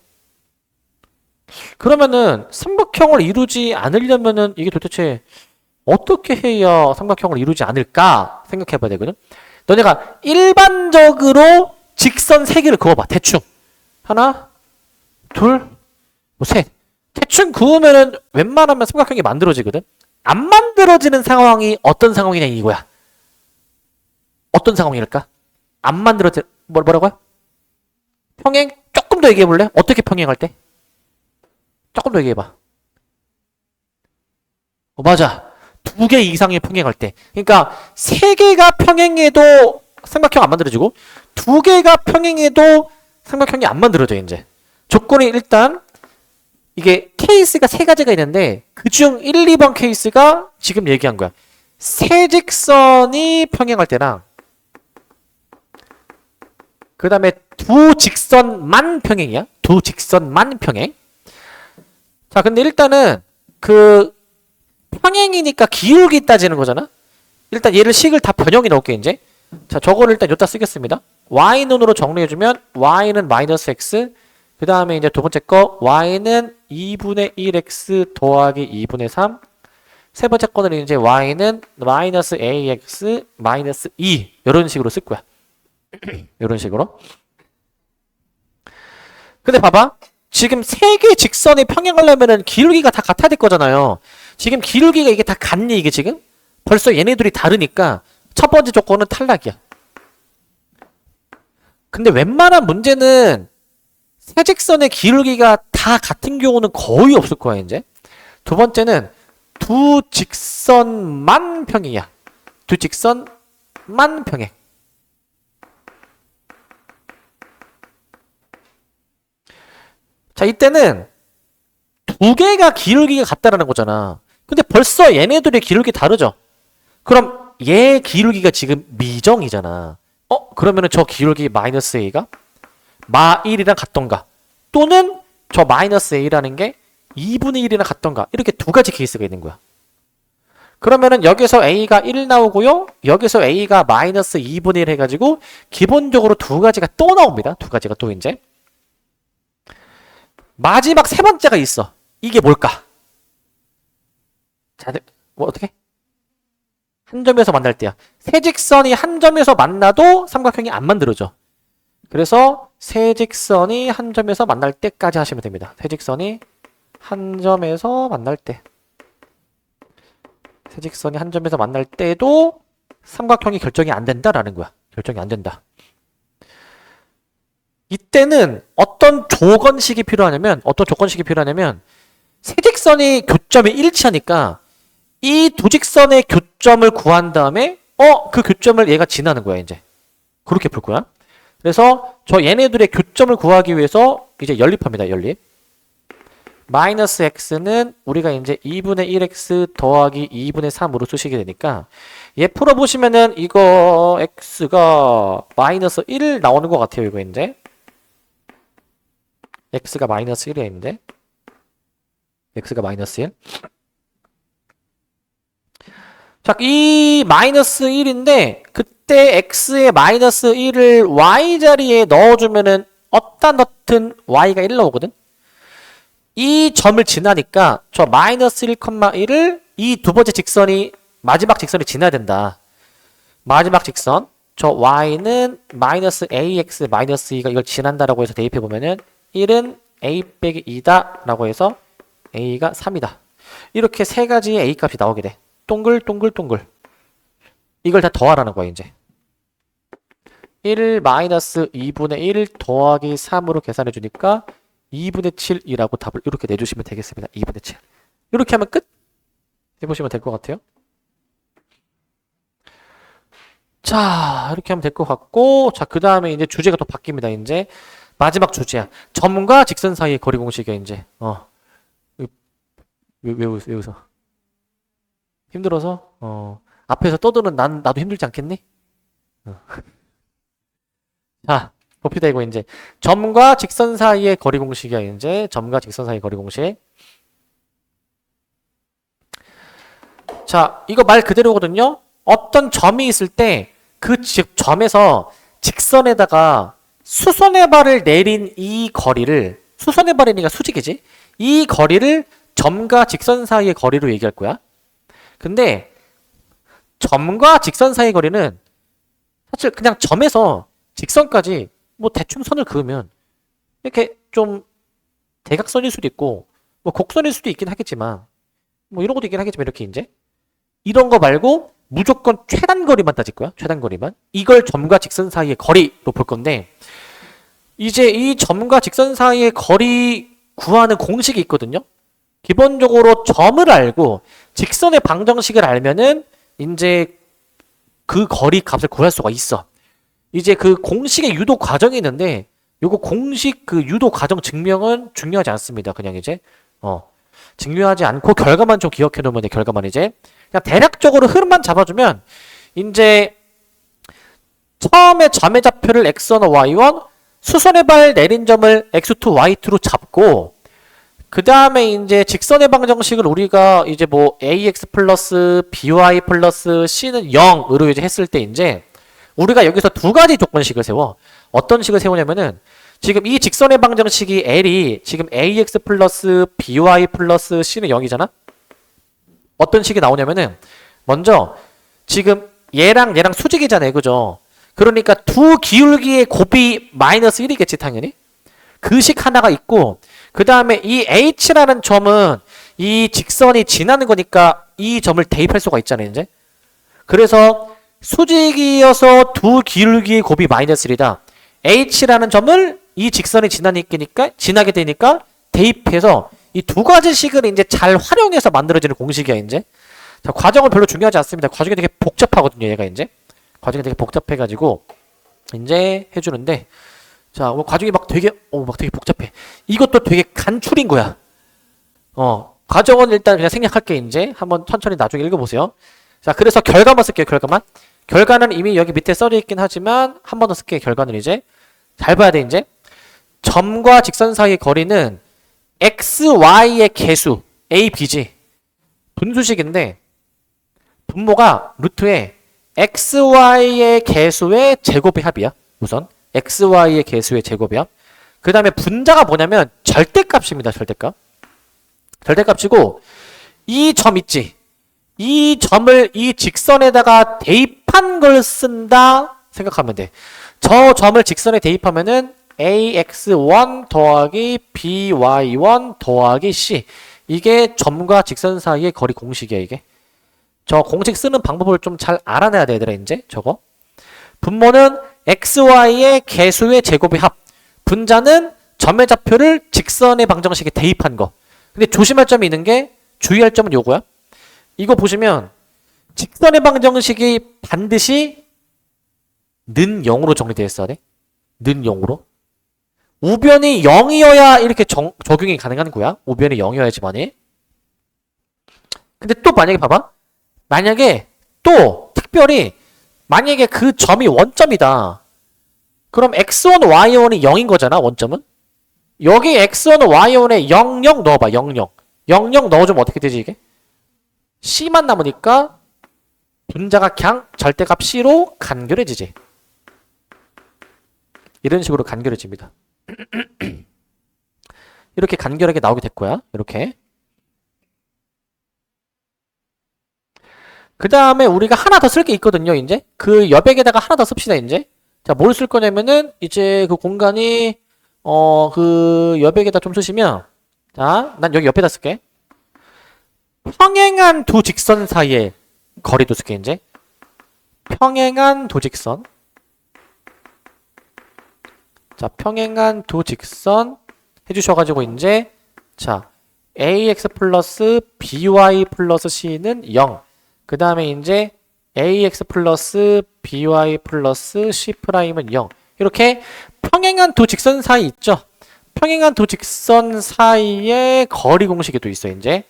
그러면은 삼각형을 이루지 않으려면은 이게 도대체 어떻게 해야 삼각형을 이루지 않을까 생각해 봐야 되거든. 너네가 일반적으로 직선 세 개를 그어봐. 대충. 하나, 둘, 셋. 대충 그으면은 웬만하면 삼각형이 만들어지거든. 안 만들어지는 상황이 어떤 상황이냐 이거야. 어떤 상황일까? 안 만들어지 뭐라고요? 평행? 조금 더 얘기해 볼래? 어떻게 평행할 때? 조금 더 얘기해 봐. 맞아. 2개 이상의 평행할 때. 그러니까 3개가 평행해도 삼각형 안 만들어지고 2개가 평행해도 삼각형이 안 만들어져 이제. 조건이 일단 이게 케이스가 3가지가 있는데 그중 1, 2번 케이스가 지금 얘기한 거야. 세 직선이 평행할 때랑 그 다음에 두 직선만 평행이야. 두 직선만 평행. 자, 근데 일단은 그 평행이니까 기울기 따지는 거잖아. 일단 얘를 식을 다 변형해 놓을게 이제. 자, 저거를 일단 여기다 쓰겠습니다. y눈으로 정리해주면 y는 마이너스 x, 그 다음에 이제 두 번째 거 y는 2분의 1x 더하기 2분의 3, 세 번째 거는 이제 y는 마이너스 ax 마이너스 2 이런 식으로 쓸 거야. 이런 식으로. 근데 봐봐. 지금 세 개의 직선이 평행하려면은 기울기가 다 같아야 될 거잖아요. 지금 기울기가 이게 다 같니 이게 지금? 벌써 얘네들이 다르니까 첫 번째 조건은 탈락이야. 근데 웬만한 문제는 세 직선의 기울기가 다 같은 경우는 거의 없을 거야 이제. 두 번째는 두 직선만 평행이야. 두 직선만 평행. 자, 이때는 두 개가 기울기가 같다라는 거잖아. 근데 벌써 얘네들의 기울기 다르죠? 그럼 얘 기울기가 지금 미정이잖아. 그러면은 저 기울기 마이너스 a가 마 1이랑 같던가, 또는 저 마이너스 a라는 게 2분의 1이랑 같던가, 이렇게 두 가지 케이스가 있는 거야. 그러면은 여기서 a가 1 나오고요. 여기서 a가 마이너스 2분의 1 해가지고 기본적으로 두 가지가 또 나옵니다. 두 가지가 또 이제. 마지막 세 번째가 있어. 이게 뭘까? 자, 뭐 어떻게? 한 점에서 만날 때야. 세 직선이 한 점에서 만나도 삼각형이 안 만들어져. 그래서 세 직선이 한 점에서 만날 때까지 하시면 됩니다. 세 직선이 한 점에서 만날 때. 세 직선이 한 점에서 만날 때도 삼각형이 결정이 안 된다라는 거야. 결정이 안 된다. 이때는 어떤 조건식이 필요하냐면, 세 직선이 교점이 일치하니까 이 두 직선의 교점을 구한 다음에 그 교점을 얘가 지나는 거야 이제. 그렇게 풀 거야. 그래서 저 얘네들의 교점을 구하기 위해서 이제 연립합니다. 연립. 마이너스 x는 우리가 이제 2분의 1x 더하기 2분의 3으로 쓰시게 되니까, 얘 풀어보시면은 이거 x가 마이너스 1 나오는 것 같아요. 이거 이제 x가 마이너스 1이 있는데, x가 마이너스 1. 자, 이 마이너스 1인데 그때 x의 마이너스 1을 y 자리에 넣어주면은 어디다 넣든 y가 1 나오거든. 이 점을 지나니까 저 마이너스 1,1을 이 두 번째 직선이, 마지막 직선이 지나야 된다. 마지막 직선, 저 y는 마이너스 ax 마이너스 2가 이걸 지난다라고 해서 대입해보면은 1은 a 빼기 2다 라고 해서 a가 3이다. 이렇게 세 가지의 a 값이 나오게 돼. 동글. 이걸 다 더하라는 거야 이제. 1 마이너스 2분의 1 더하기 3으로 계산해 주니까 2분의 7이라고 답을 이렇게 내주시면 되겠습니다. 2분의 7. 이렇게 하면 끝? 해보시면 될 것 같아요. 자, 이렇게 하면 될 것 같고, 자, 그 다음에 이제 주제가 또 바뀝니다. 이제 마지막 주제야. 점과 직선 사이의 거리 공식이야 이제. 왜 웃어? 힘들어서? 앞에서 떠드는 나도 힘들지 않겠니? 자, 봅시다. 이거 이제 점과 직선 사이의 거리 공식이야 이제. 점과 직선 사이의 거리 공식. 자, 이거 말 그대로거든요. 어떤 점이 있을 때 그 점에서 직선에다가 수선의 발을 내린 이 거리를, 수선의 발이니까 수직이지? 이 거리를 점과 직선 사이의 거리로 얘기할 거야. 근데 점과 직선 사이의 거리는 사실 그냥 점에서 직선까지 뭐 대충 선을 그으면 이렇게 좀 대각선일 수도 있고 뭐 곡선일 수도 있긴 하겠지만, 뭐 이런 것도 있긴 하겠지만, 이렇게 이제 이런 거 말고 무조건 최단거리만 따질 거야. 최단거리만. 이걸 점과 직선 사이의 거리로 볼 건데, 이제 이 점과 직선 사이의 거리 구하는 공식이 있거든요. 기본적으로 점을 알고 직선의 방정식을 알면은 이제 그 거리 값을 구할 수가 있어. 이제 그 공식의 유도 과정이 있는데, 요거 공식 그 유도 과정 증명은 중요하지 않습니다. 그냥 이제 중요하지 않고 결과만 좀 기억해 놓으면 돼. 결과만 이제 그냥 대략적으로 흐름만 잡아주면 이제 처음에 점의 좌표를 x1, y1, 수선의 발 내린 점을 x2, y2로 잡고 그 다음에 이제 직선의 방정식을 우리가 이제 뭐 ax 플러스 by 플러스 c는 0으로 이제 했을 때 이제 우리가 여기서 두 가지 조건식을 세워. 어떤 식을 세우냐면은 지금 이 직선의 방정식이 L이 지금 ax 플러스 by 플러스 c는 0이잖아? 어떤 식이 나오냐면은 먼저 지금 얘랑 수직이잖아요. 그죠? 그러니까 두 기울기의 곱이 마이너스 1이겠지 당연히. 그 식 하나가 있고 그 다음에 이 h라는 점은 이 직선이 지나는 거니까 이 점을 대입할 수가 있잖아요. 이제. 그래서 수직이어서 두 기울기의 곱이 마이너스 1이다. h라는 점을 이 직선이 지나게 되니까 대입해서 이 두 가지 식을 이제 잘 활용해서 만들어지는 공식이야, 이제. 자, 과정은 별로 중요하지 않습니다. 과정이 되게 복잡하거든요, 얘가 이제. 과정이 되게 복잡해가지고, 이제 해주는데, 자, 과정이 막 되게 복잡해. 이것도 되게 간출인 거야. 과정은 일단 그냥 생략할게, 이제. 한번 천천히 나중에 읽어보세요. 자, 그래서 결과만 쓸게요, 결과만. 결과는 이미 여기 밑에 써져 있긴 하지만, 한 번 더 쓸게요, 결과는 이제. 잘 봐야 돼, 이제. 점과 직선 사이의 거리는 x, y의 개수, a, b지. 분수식인데, 분모가 루트에 x, y의 개수의 제곱의 합이야. 우선. x, y의 개수의 제곱이야. 그 다음에 분자가 뭐냐면, 절대값입니다, 절대값. 절대값이고, 이 점 있지. 이 점을 이 직선에다가 대입한 걸 쓴다 생각하면 돼. 저 점을 직선에 대입하면은 ax1 더하기 by1 더하기 c. 이게 점과 직선 사이의 거리 공식이야, 이게. 저 공식 쓰는 방법을 좀 잘 알아내야 돼, 얘들아, 이제. 저거. 분모는 xy의 개수의 제곱의 합. 분자는 점의 좌표를 직선의 방정식에 대입한 거. 근데 조심할 점이 있는 게, 주의할 점은 요거야. 이거 보시면 직선의 방정식이 반드시 는 0으로 정리되어 있어야 돼. 는 0으로. 우변이 0이어야 이렇게 적용이 가능한 거야. 우변이 0이어야지만이. 근데 또 만약에 봐봐. 만약에 또 특별히 만약에 그 점이 원점이다. 그럼 x1, y1이 0인 거잖아. 원점은. 여기 x1, y1에 00 넣어봐. 00. 00 넣어주면 어떻게 되지 이게? c만 남으니까 분자가 그냥 절대값 c로 간결해지지. 이런 식으로 간결해집니다. 이렇게 간결하게 나오게 될 거야. 이렇게. 그 다음에 우리가 하나 더 쓸 게 있거든요. 이제 그 여백에다가 하나 더 씁시다. 이제 자, 뭘 쓸 거냐면은 이제 그 공간이 그 여백에다 좀 쓰시면, 자, 난 여기 옆에다 쓸게. 평행한 두 직선 사이의 거리도 쓸게. 이제 평행한 두 직선. 자, 평행한 두 직선 해주셔가지고 이제 자, ax 플러스 by 플러스 c는 0. 그 다음에 이제 ax 플러스 by 플러스 c 프라임은 0. 이렇게 평행한 두 직선 사이 있죠? 평행한 두 직선 사이의 거리 공식이 또 있어요. 이제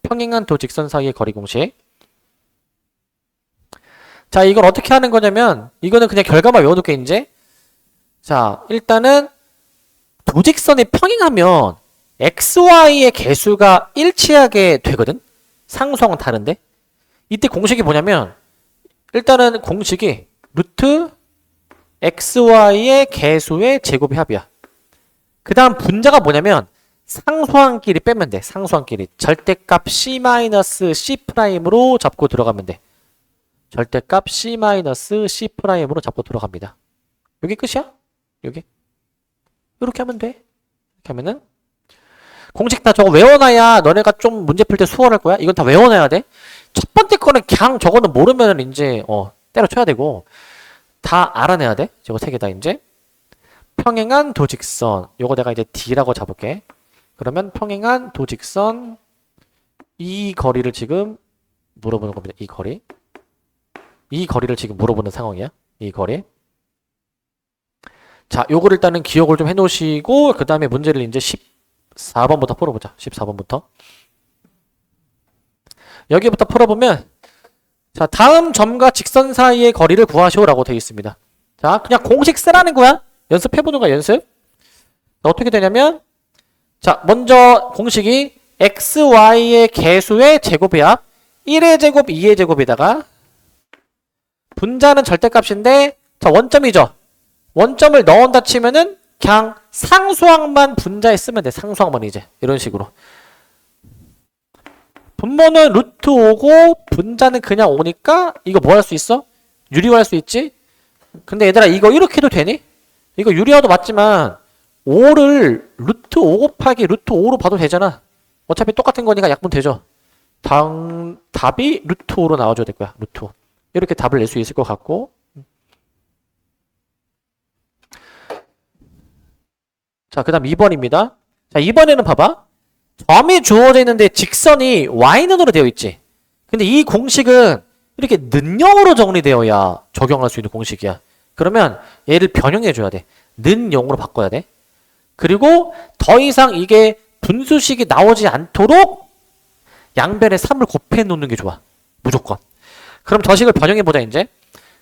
평행한 두 직선 사이의 거리 공식. 자, 이걸 어떻게 하는 거냐면 이거는 그냥 결과만 외워놓게 이제. 자, 일단은 두 직선이 평행하면 xy의 개수가 일치하게 되거든. 상수항은 다른데. 이때 공식이 뭐냐면 일단은 공식이 루트 xy의 개수의 제곱의 합이야. 그 다음 분자가 뭐냐면 상수항끼리 빼면 돼. 상수항끼리. 절대값 c-c''으로 잡고 들어가면 돼. 절대값 c-c''으로 잡고 들어갑니다. 여기 끝이야? 여기. 이렇게 하면 돼. 이렇게 하면은 공식 다 저거 외워놔야 너네가 좀 문제 풀 때 수월할 거야. 이건 다 외워놔야 돼. 첫 번째 거는 그냥 저거는 모르면 이제 때려쳐야 되고 다 알아내야 돼. 저거 세 개 다 이제. 평행한 두 직선. 요거 내가 이제 D라고 잡을게. 그러면 평행한 두 직선 이 거리를 지금 물어보는 겁니다. 이 거리. 이 거리를 지금 물어보는 상황이야. 이 거리. 자, 요거를 일단은 기억을 좀 해놓으시고 그 다음에 문제를 이제 14번부터 풀어보자. 14번부터. 여기부터 풀어보면 자, 다음 점과 직선 사이의 거리를 구하시오라고 되어 있습니다. 자, 그냥 공식 쓰라는 거야. 연습해보는 거야, 연습. 어떻게 되냐면 자, 먼저 공식이 xy의 개수의 제곱의 합 1의 제곱, 2의 제곱에다가 분자는 절대값인데 자, 원점이죠. 원점을 넣은다 치면은 그냥 상수항만 분자에 쓰면 돼. 상수항만 이제 이런 식으로. 분모는 루트 5고 분자는 그냥 5니까 이거 뭐 할 수 있어? 유리화할 수 있지? 근데 얘들아 이거 이렇게 해도 되니? 이거 유리화도 맞지만 5를 루트 5 곱하기 루트 5로 봐도 되잖아. 어차피 똑같은 거니까 약분 되죠. 답이 루트 5로 나와줘야 될 거야. 루트 5. 이렇게 답을 낼 수 있을 것 같고. 자, 그 다음 2번입니다. 자, 2번에는 봐봐. 점이 주어져 있는데 직선이 y는으로 되어 있지. 근데 이 공식은 이렇게 는영으로 정리되어야 적용할 수 있는 공식이야. 그러면 얘를 변형해줘야 돼. 는0으로 바꿔야 돼. 그리고 더 이상 이게 분수식이 나오지 않도록 양변에 3을 곱해 놓는 게 좋아. 무조건. 그럼 저 식을 변형해보자 이제.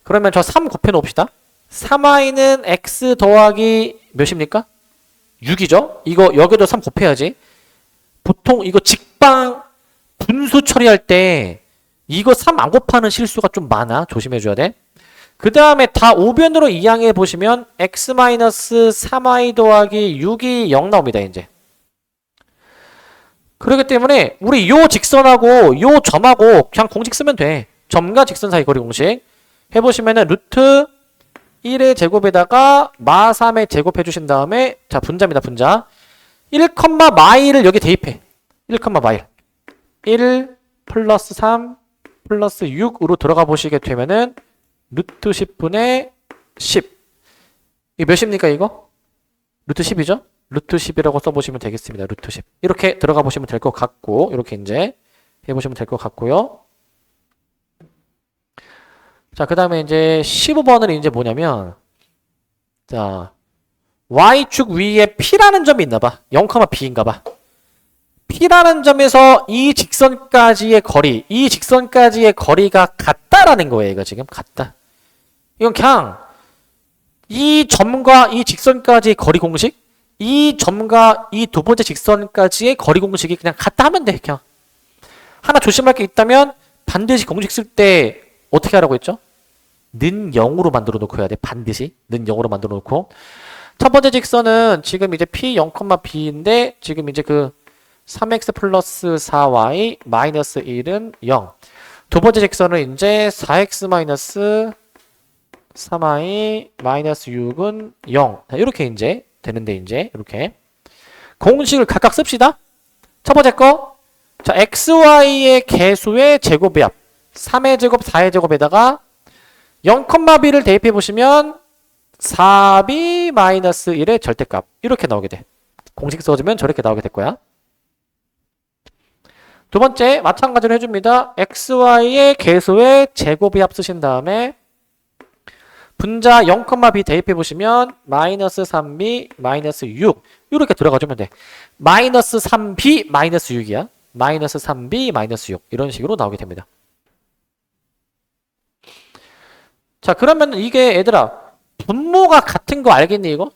그러면 저 3 곱해 놓읍시다. 3y는 x 더하기 몇입니까? 6이죠? 이거 여기도 3 곱해야지. 보통 이거 직방 분수 처리할 때 이거 3 안 곱하는 실수가 좀 많아. 조심해줘야 돼. 그 다음에 다 우변으로 이항해 보시면 x-3y 더하기 6이 0 나옵니다. 이제. 그렇기 때문에 우리 요 직선하고 요 점하고 그냥 공식 쓰면 돼. 점과 직선 사이 거리 공식. 해보시면은 루트 1의 제곱에다가 마 3의 제곱 해주신 다음에 자 분자입니다. 분자. 1, 마이를 여기 대입해. 1, 마일. 1 플러스 3 플러스 6으로 들어가 보시게 되면은 루트 10분의 10. 이게 몇입니까, 이거? 루트 10이죠? 루트 10이라고 써보시면 되겠습니다. 루트 10. 이렇게 들어가 보시면 될 것 같고, 이렇게 이제 해보시면 될 것 같고요. 자, 그 다음에 이제 15번은 이제 뭐냐면, 자, Y축 위에 P라는 점이 있나 봐. 0, B인가 봐. P라는 점에서 이 직선까지의 거리, 이 직선까지의 거리가 같다라는 거예요, 이거 지금. 같다. 이건 그냥 이 점과 이 직선까지의 거리 공식, 이 점과 이 두 번째 직선까지의 거리 공식이 그냥 같다 하면 돼, 그냥. 하나 조심할 게 있다면 반드시 공식 쓸 때 어떻게 하라고 했죠? 는 0으로 만들어 놓고 해야 돼. 반드시. 는 0으로 만들어 놓고. 첫 번째 직선은 지금 이제 P 0, B인데 지금 이제 그 3x 플러스 4y 마이너스 1은 0. 두 번째 직선은 이제 4x 마이너스 3y 마이너스 6은 0. 이렇게 이제 되는데 이제 이렇게 공식을 각각 씁시다. 첫 번째 거. 자, xy의 개수의 제곱의 합. 3의 제곱, 4의 제곱에다가 0, b를 대입해 보시면 4b 마이너스 1의 절대값. 이렇게 나오게 돼. 공식 써주면 저렇게 나오게 될 거야. 두 번째 마찬가지로 해줍니다. xy의 개수의 제곱의 합 쓰신 다음에 분자 0, b 대입해 보시면 마이너스 3b 마이너스 6 이렇게 들어가주면 돼. 마이너스 3b 마이너스 6이야. 마이너스 3b 마이너스 6 이런 식으로 나오게 됩니다. 자, 그러면 이게 얘들아 분모가 같은 거 알겠니 이거?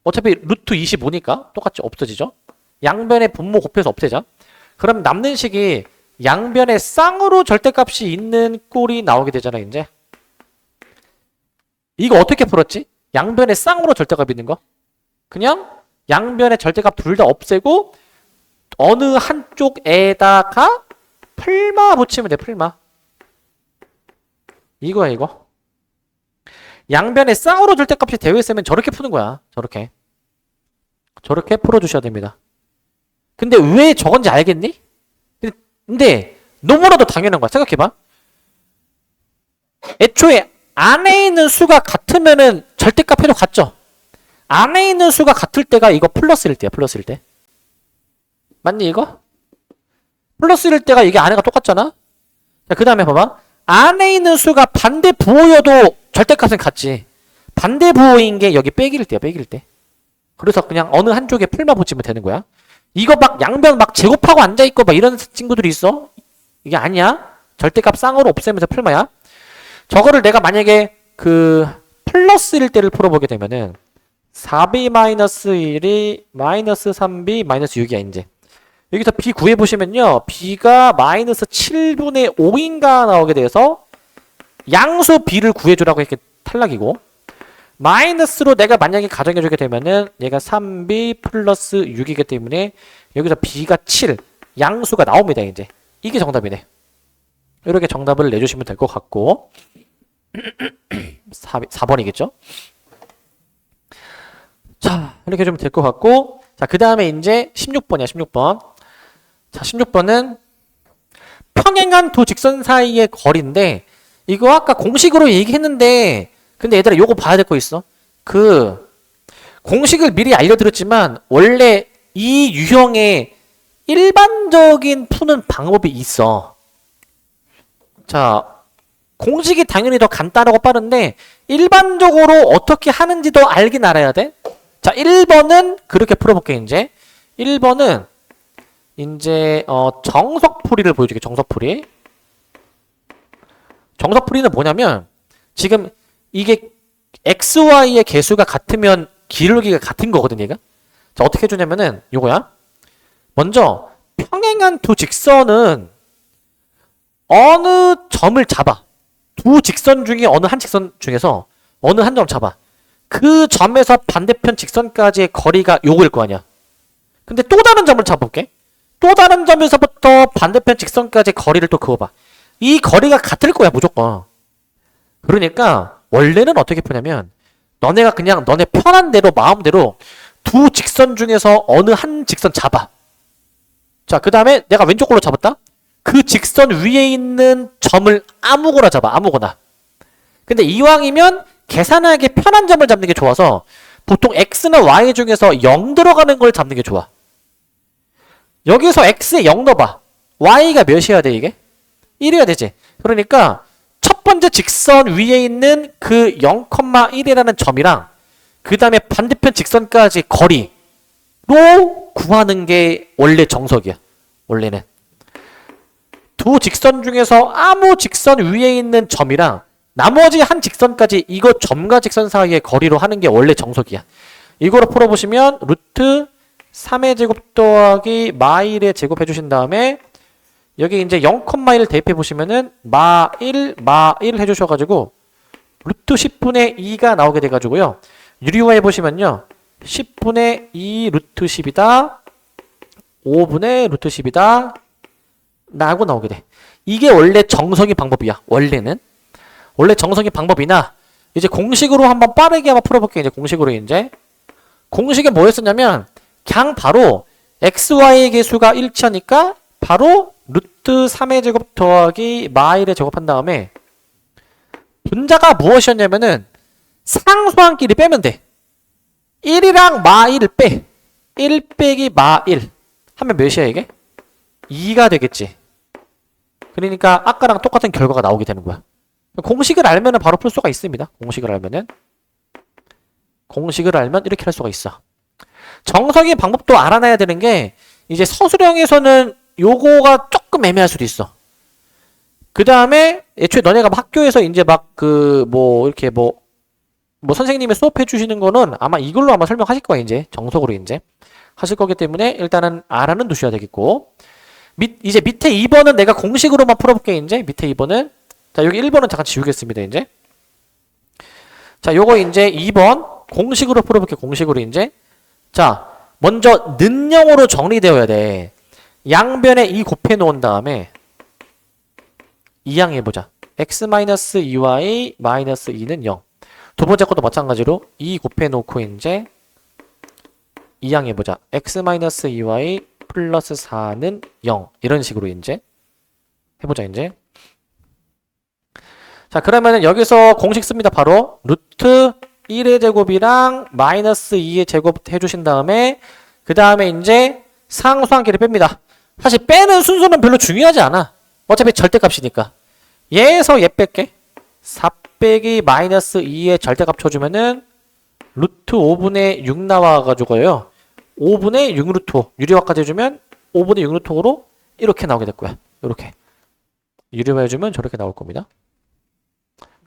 어차피 루트 25니까 똑같이 없어지죠? 양변에 분모 곱해서 없애자. 그럼 남는 식이 양변에 쌍으로 절대값이 있는 꼴이 나오게 되잖아 이제. 이거 어떻게 풀었지? 양변에 쌍으로 절대값 있는 거? 그냥 양변에 절대값 둘 다 없애고 어느 한쪽에다가 풀마 붙이면 돼. 풀마. 이거야 이거. 양변에 쌍으로 절대값이 되어 있으면 저렇게 푸는 거야. 저렇게. 저렇게 풀어주셔야 됩니다. 근데 왜 저건지 알겠니? 근데 너무나도 당연한 거야. 생각해봐. 애초에 안에 있는 수가 같으면은 절대값 해도 같죠? 안에 있는 수가 같을 때가 이거 플러스일 때야. 플러스일 때. 맞니 이거? 플러스일 때가 이게 안에가 똑같잖아? 자, 그 다음에 봐봐. 안에 있는 수가 반대 부호여도 절대값은 같지. 반대 부호인 게 여기 빼기일 때야. 빼기일 때. 그래서 그냥 어느 한쪽에 풀마 붙이면 되는 거야. 이거 막 양변 막 제곱하고 앉아있고 막 이런 친구들이 있어. 이게 아니야. 절대값 쌍으로 없애면서 풀마야. 저거를 내가 만약에 그 플러스 1일 때를 풀어보게 되면은 4b-1이 마이너스 3b 마이너스 6이야 이제. 여기서 b 구해보시면요. b가 마이너스 7분의 5인가 나오게 돼서 양수 b를 구해주라고 이렇게 탈락이고, 마이너스로 내가 만약에 가정해주게 되면은 얘가 3b 플러스 6이기 때문에 여기서 b가 7, 양수가 나옵니다 이제. 이게 정답이네. 이렇게 정답을 내주시면 될 것 같고 4번이겠죠? 자, 이렇게 좀 될 것 같고, 자, 그 다음에 이제 16번이야, 16번. 자, 16번은 평행한 두 직선 사이의 거리인데, 이거 아까 공식으로 얘기했는데, 근데 얘들아, 요거 봐야 될 거 있어. 그, 공식을 미리 알려드렸지만, 원래 이 유형의 일반적인 푸는 방법이 있어. 자, 공식이 당연히 더 간단하고 빠른데, 일반적으로 어떻게 하는지도 알긴 알아야 돼. 자, 1번은 그렇게 풀어볼게, 이제. 1번은, 이제, 정석풀이를 보여줄게, 정석풀이. 정석풀이는 뭐냐면, 지금 이게 XY의 개수가 같으면 기울기가 같은 거거든, 얘가. 자, 어떻게 해주냐면은, 요거야. 먼저, 평행한 두 직선은 어느 점을 잡아. 두 직선 중에 어느 한 직선 중에서 어느 한 점 잡아. 그 점에서 반대편 직선까지의 거리가 요거일 거 아니야. 근데 또 다른 점을 잡아볼게. 또 다른 점에서부터 반대편 직선까지 거리를 또 그어봐. 이 거리가 같을 거야 무조건. 그러니까 원래는 어떻게 푸냐면, 너네가 그냥 너네 편한 대로 마음대로 두 직선 중에서 어느 한 직선 잡아. 자, 그 다음에 내가 왼쪽 걸로 잡았다. 그 직선 위에 있는 점을 아무거나 잡아. 아무거나. 근데 이왕이면 계산하기 편한 점을 잡는 게 좋아서 보통 x나 y 중에서 0 들어가는 걸 잡는 게 좋아. 여기서 x에 0 넣어봐. y가 몇이어야 돼 이게? 1이어야 되지. 그러니까 첫 번째 직선 위에 있는 그 0,1이라는 점이랑 그 다음에 반대편 직선까지 거리로 구하는 게 원래 정석이야. 원래는. 두 직선 중에서 아무 직선 위에 있는 점이랑 나머지 한 직선까지 이거 점과 직선 사이의 거리로 하는 게 원래 정석이야. 이거로 풀어보시면 루트 3의 제곱 더하기 마1의 제곱 해주신 다음에 여기 이제 0,1 대입해 보시면은 마1 해주셔가지고 루트 10분의 2가 나오게 돼가지고요. 유리화 해보시면요. 10분의 2 루트 10이다. 5분의 루트 10이다. 라고 나오게 돼. 이게 원래 정석인 방법이야. 원래는. 원래 정석인 방법이나 이제 공식으로 한번 빠르게 한번 풀어볼게요. 이제 공식으로 이제. 공식은 뭐였었냐면 그냥 바로 xy의 개수가 일치하니까 바로 루트 3의 제곱 더하기 마1의 제곱한 다음에 분자가 무엇이었냐면은 상수항끼리 빼면 돼. 1이랑 마1을 빼. 1 빼기 마1 하면 몇이야 이게? 2가 되겠지. 그러니까 아까랑 똑같은 결과가 나오게 되는 거야. 공식을 알면은 바로 풀 수가 있습니다. 공식을 알면은. 공식을 알면 이렇게 할 수가 있어. 정석의 방법도 알아놔야 되는 게 이제 서술형에서는 요거가 조금 애매할 수도 있어. 그 다음에 애초에 너네가 학교에서 이제 막 그 뭐 이렇게 뭐 선생님이 수업해 주시는 거는 아마 이걸로 아마 설명하실 거야. 이제 정석으로 이제 하실 거기 때문에 일단은 알아는 두셔야 되겠고, 이제 밑에 2번은 내가 공식으로만 풀어볼게. 이제 밑에 2번은 자 여기 1번은 잠깐 지우겠습니다. 이제 자 요거 이제 2번 공식으로 풀어볼게. 공식으로 이제 자 먼저 는영으로 정리되어야 돼. 양변에 2 곱해 놓은 다음에 2항 해보자. x-2y 마이너스 2는 0. 두 번째 것도 마찬가지로 2 곱해 놓고 이제 2항 해보자. x-2y 플러스 4는 0. 이런 식으로 이제 해보자. 이제 자 그러면은 여기서 공식 씁니다. 바로 루트 1의 제곱이랑 마이너스 2의 제곱 해주신 다음에 그 다음에 이제 상수항끼리 뺍니다. 사실 빼는 순서는 별로 중요하지 않아. 어차피 절대값이니까. 얘에서 얘 뺄게. 4 빼기 마이너스 2의 절대값 쳐주면은 루트 5분의 6 나와가지고요. 5분의 6 루트 5 유리화까지 해주면 5분의 6 루트 5로 이렇게 나오게 될 거야. 이렇게. 유리화해주면 저렇게 나올 겁니다.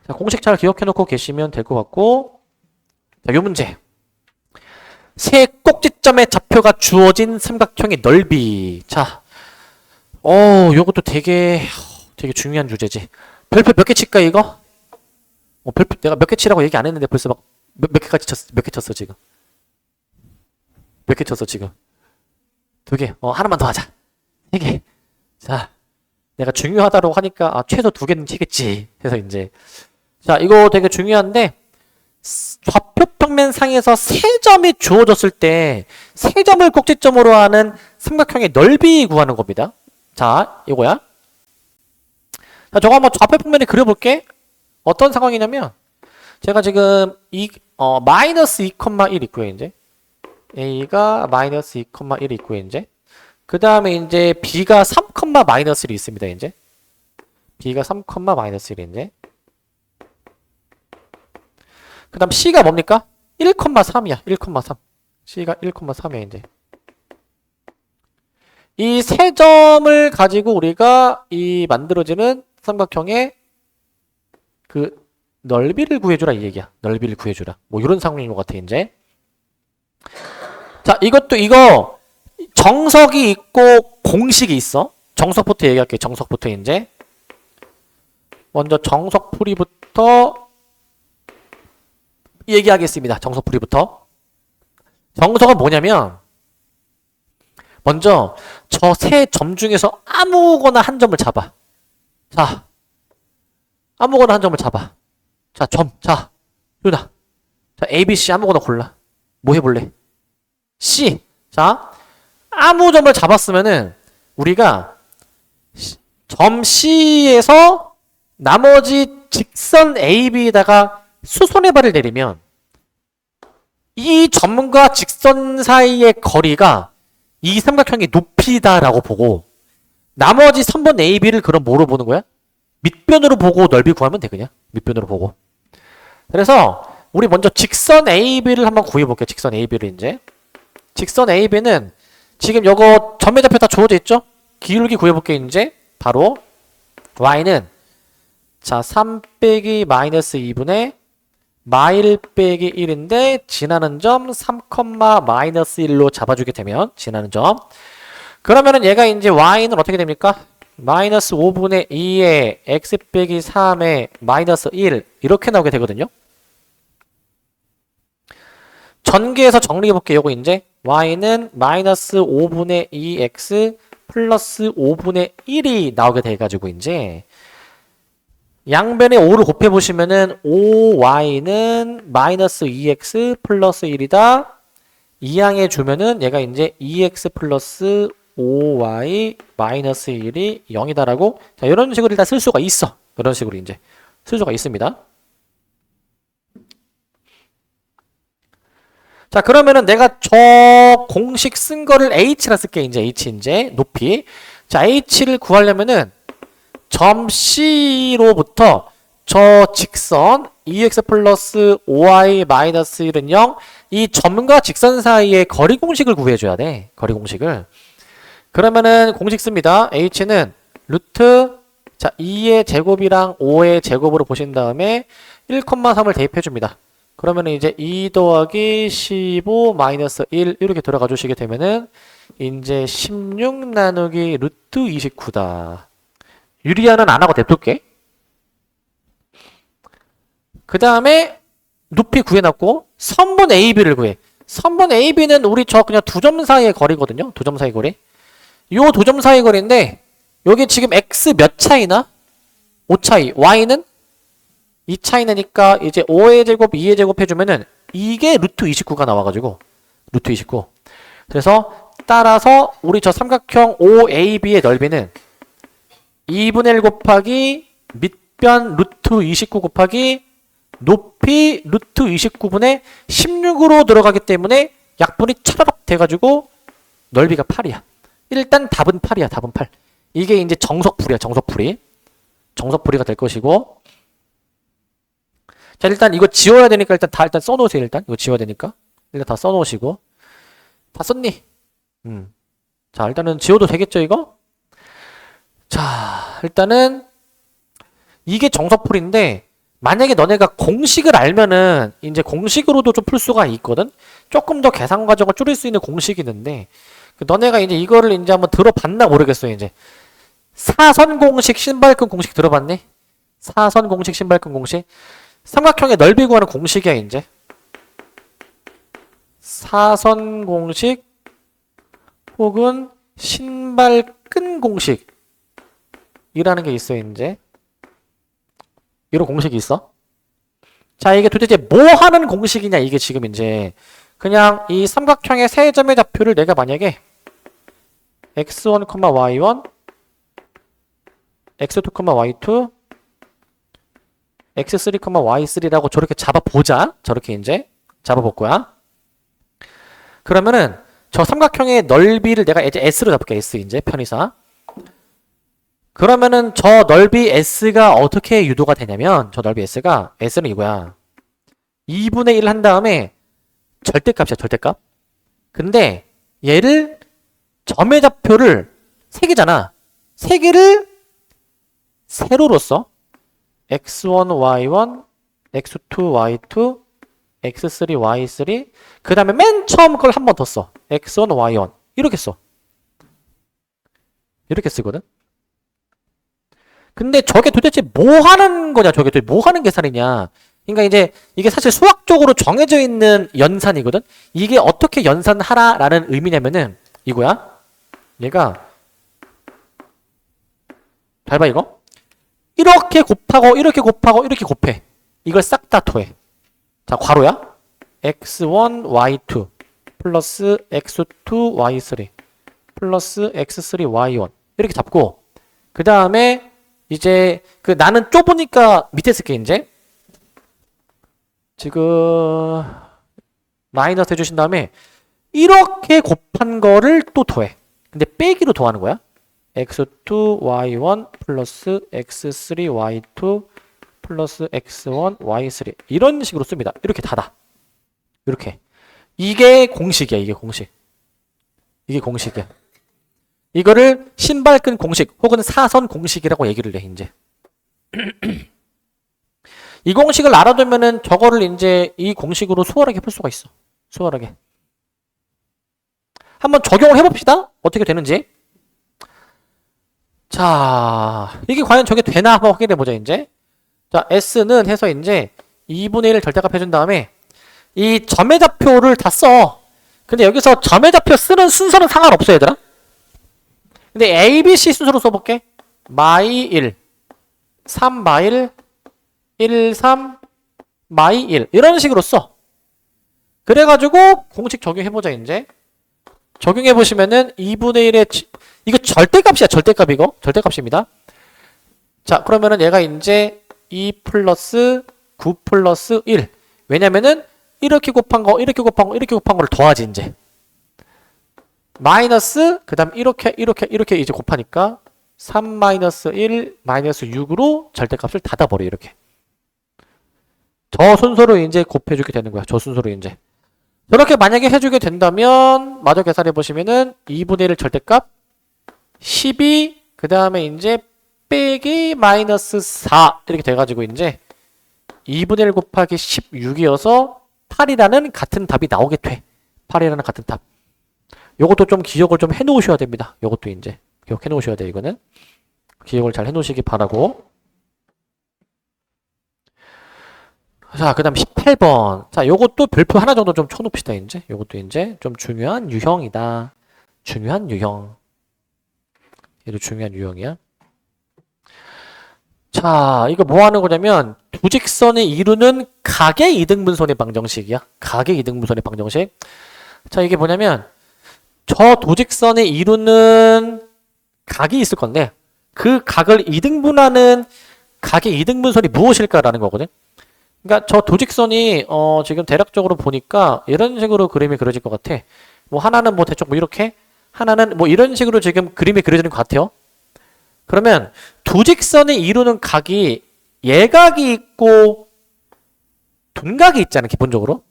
자, 공식 잘 기억해 놓고 계시면 될 것 같고, 자, 요 문제. 세 꼭지점의 좌표가 주어진 삼각형의 넓이. 자, 요것도 되게 중요한 주제지. 별표 몇 개 칠까, 이거? 별표 내가 몇 개 치라고 얘기 안 했는데 벌써 막 몇 개까지 쳤어, 몇 개 쳤어, 지금. 몇 개 쳤어, 지금. 두 개. 하나만 더 하자. 세 개. 자, 내가 중요하다고 하니까, 최소 두 개는 치겠지. 해서 이제. 자, 이거 되게 중요한데, 좌표 평면 상에서 세 점이 주어졌을 때, 세 점을 꼭지점으로 하는 삼각형의 넓이 구하는 겁니다. 자, 이거야. 자, 저거 한번 좌표 평면에 그려볼게. 어떤 상황이냐면, 제가 지금 마이너스 2,1 있고요, 이제. A가 마이너스 2,1 있고요, 이제. 그 다음에 이제 B가 3, 마이너스 1이 있습니다, 이제. B가 3, 마이너스 1이 이제. 그 다음 C가 뭡니까? 1,3이야. 1,3. C가 1,3이야, 이제. 이 세 점을 가지고 우리가 이 만들어지는 삼각형의 그 넓이를 구해주라, 이 얘기야. 넓이를 구해주라. 뭐 이런 상황인 것 같아, 이제. 자, 이거 정석이 있고 공식이 있어. 정석부터 얘기할게. 정석부터 이제. 먼저 정석풀이부터 얘기하겠습니다. 정석풀이부터. 정석은 뭐냐면 먼저 저 세 점 중에서 아무거나 한 점을 잡아. 자, 아무거나 한 점을 잡아. 자, 자, 누나. 자, A, B, C 아무거나 골라. 뭐 해볼래? C. 자, 아무 점을 잡았으면은 우리가 점 C에서 나머지 직선 AB에다가 수선의 발을 내리면 이 점과 직선 사이의 거리가 이 삼각형의 높이다라고 보고 나머지 선분 AB를 그럼 뭐로 보는 거야? 밑변으로 보고 넓이 구하면 돼, 그냥. 밑변으로 보고. 그래서 우리 먼저 직선 AB를 한번 구해볼게요. 직선 AB를 이제. 직선 AB는 지금 요거 점의 좌표 다 주어져 있죠? 기울기 구해볼게요, 이제. 바로 Y는 자, 3 빼기 마이너스 2분의 마일 빼기 1인데 지나는 점 3, 마이너스 1로 잡아주게 되면 지나는 점. 그러면은 얘가 이제 Y는 어떻게 됩니까? 마이너스 5분의 2에 x 빼기 3에 마이너스 1 이렇게 나오게 되거든요. 전개해서 정리해볼게요. 요거 이제 Y는 마이너스 5분의 2x 플러스 5분의 1이 나오게 돼가지고 이제 양변에 5를 곱해보시면은 5y는 마이너스 2x 플러스 1이다. 이항해 주면은 얘가 이제 2x 플러스 5y 마이너스 1이 0이다라고 자 이런 식으로 일단 쓸 수가 있어. 이런 식으로 이제 쓸 수가 있습니다. 자 그러면은 내가 저 공식 쓴 거를 h라 쓸게. 이제 h 이제 높이. 자 h를 구하려면은 점 C로부터 저 직선 2x 플러스 5y 마이너스 1은 0 이 점과 직선 사이의 거리 공식을 구해줘야 돼. 거리 공식을. 그러면은 공식 씁니다. h는 루트 자 2의 제곱이랑 5의 제곱으로 보신 다음에 1,3을 대입해줍니다. 그러면 이제 2 더하기 15 마이너스 1 이렇게 들어가 주시게 되면은 이제 16 나누기 루트 29다. 유리화는 안 하고 냅둘게. 그 다음에 높이 구해놨고 선분 AB를 구해. 선분 AB는 우리 저 그냥 두 점 사이의 거리거든요. 두 점 사이 거리. 요 두 점 사이 거리인데 여기 지금 X 몇 차이나? 5 차이. Y는 2 차이 나니까 이제 5의 제곱, 2의 제곱 해주면은 이게 루트 29가 나와가지고 루트 29. 그래서 따라서 우리 저 삼각형 OAB의 넓이는 2분의 1 곱하기 밑변 루트 29 곱하기 높이 루트 29분의 16으로 들어가기 때문에 약분이 차라락 돼가지고 넓이가 8이야. 일단 답은 8이야. 답은 8. 이게 이제 정석풀이야. 정석풀이. 정석풀이가 될 것이고 자 일단 이거 지워야 되니까 일단 써놓으세요. 일단 이거 지워야 되니까 일단 다 써놓으시고 다 썼니? 자 일단은 지워도 되겠죠 이거? 자 일단은 이게 정석풀인데 만약에 너네가 공식을 알면은 이제 공식으로도 좀 풀 수가 있거든. 조금 더 계산 과정을 줄일 수 있는 공식이 있는데 너네가 이제 이거를 이제 한번 들어봤나 모르겠어. 이제 사선 공식, 신발끈 공식 들어봤니? 사선 공식, 신발끈 공식. 삼각형의 넓이 구하는 공식이야 이제. 사선 공식 혹은 신발끈 공식이라는 게 있어요 이제. 이런 공식이 있어. 자, 이게 도대체 뭐 하는 공식이냐, 이게 지금 이제. 그냥 이 삼각형의 세 점의 좌표를 내가 만약에 x1, y1, x2, y2, x3, y3라고 저렇게 잡아보자. 저렇게 이제 잡아볼 거야. 그러면은 저 삼각형의 넓이를 내가 이제 s로 잡을게. s 이제 편의상. 그러면은 저 넓이 s가 어떻게 유도가 되냐면 저 넓이 s는 이거야. 2분의 1 한 다음에 절대값이야, 절대값. 근데 얘를 점의 좌표를 3개잖아. 3개를 세로로 써. x1, y1, x2, y2, x3, y3. 그 다음에 맨 처음 걸 한 번 더 써. x1, y1. 이렇게 써. 이렇게 쓰거든. 근데 저게 도대체 뭐 하는 거냐? 저게 도대체 뭐 하는 계산이냐? 그러니까 이제 이게 사실 수학적으로 정해져 있는 연산이거든? 이게 어떻게 연산하라라는 의미냐면은 이거야. 얘가 잘 봐 이거. 이렇게 곱하고 이렇게 곱하고 이렇게 곱해. 이걸 싹 다 더해. 자, 괄호야. x1, y2 플러스 x2, y3 플러스 x3, y1 이렇게 잡고 그 다음에 이제 그 나는 좁으니까 밑에 쓸게 이제. 지금 마이너스 해주신 다음에 이렇게 곱한 거를 또 더해. 근데 빼기로 더하는 거야. x2, y1 플러스 x3, y2 플러스 x1, y3 이런 식으로 씁니다. 이렇게 닫아. 이렇게. 이게 공식이야. 이게 공식. 이게 공식이야. 이거를 신발끈 공식 혹은 사선 공식이라고 얘기를 해 이제. 이 공식을 알아두면은 저거를 이제 이 공식으로 수월하게 풀 수가 있어. 수월하게. 한번 적용을 해봅시다. 어떻게 되는지. 자, 이게 과연 저게 되나 한번 확인해보자 이제. 자, S는 해서 이제 2분의 1 절대값 해준 다음에 이 점의 좌표를 다 써. 근데 여기서 점의 좌표 쓰는 순서는 상관없어 얘들아. 근데 A, B, C 순서로 써볼게. 마이 1, 3 마일, 1, 3, 마이 1 이런 식으로 써. 그래가지고 공식 적용해보자 이제. 적용해보시면은 2분의 1의 이거 절대값이야. 절대값 이거. 절대값입니다. 자, 그러면은 얘가 이제 2 플러스 9 플러스 1. 왜냐면은 이렇게 곱한 거, 이렇게 곱한 거, 이렇게 곱한 거를 더하지 이제. 마이너스 그 다음 이렇게 이제 곱하니까 3 마이너스 1 마이너스 6으로 절대값을 닫아버려 이렇게. 저 순서로 이제 곱해주게 되는 거야. 저 순서로 이제. 저렇게 만약에 해주게 된다면 마저 계산해 보시면은 2분의 1 절대값 12 그 다음에 이제 빼기 마이너스 4 이렇게 돼가지고 이제 2분의 1 곱하기 16이어서 8이라는 같은 답이 나오게 돼. 8이라는 같은 답. 요것도 좀 기억을 좀 해놓으셔야 됩니다. 요것도 이제 기억해 놓으셔야 돼. 이거는 기억을 잘 해놓으시기 바라고. 자, 그 다음 18번. 자, 요것도 별표 하나 정도 좀 쳐놓읍시다, 이제. 요것도 이제 좀 중요한 유형이다. 중요한 유형. 얘도 중요한 유형이야. 자, 이거 뭐 하는 거냐면, 두 직선을 이루는 각의 이등분선의 방정식이야. 각의 이등분선의 방정식. 자, 이게 뭐냐면, 저 도직선을 이루는 각이 있을 건데, 그 각을 이등분하는 각의 이등분선이 무엇일까라는 거거든. 그러니까 저 도직선이 지금 대략적으로 보니까 이런 식으로 그림이 그려질 것 같아. 뭐 하나는 뭐 대충 뭐 이렇게, 하나는 뭐 이런 식으로 지금 그림이 그려지는 것 같아요. 그러면 도직선이 이루는 각이 예각이 있고 둔각이 있잖아, 기본적으로.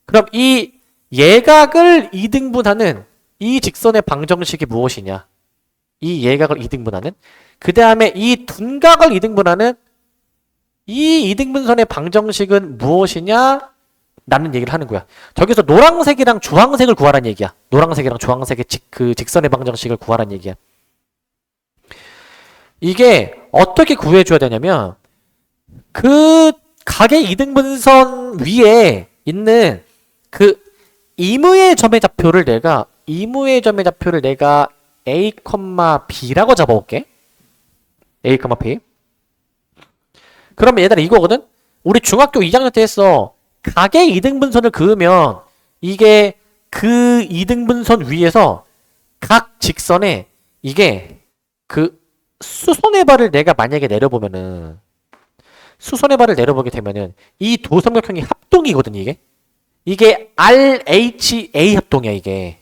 그럼 이 예각을 이등분하는 이 직선의 방정식이 무엇이냐? 이 예각을 이등분하는. 그 다음에 이 둔각을 이등분하는 이 이등분선의 방정식은 무엇이냐? 라는 얘기를 하는 거야. 저기서 노란색이랑 주황색을 구하라는 얘기야. 노란색이랑 주황색의 그 직선의 방정식을 구하라는 얘기야. 이게 어떻게 구해줘야 되냐면 그 각의 이등분선 위에 있는 그 임의의 점의 좌표를 내가 A, B라고 잡아올게. A, B. 그러면 얘들아 이거거든? 우리 중학교 2학년 때 했어. 각의 이등분선을 그으면 이게 그 이등분선 위에서 각 직선에 이게 그 수선의 발을 내가 만약에 내려보면은 수선의 발을 내려보게 되면은 이 도삼각형이 합동이거든 이게. 이게 RHA 합동이야 이게.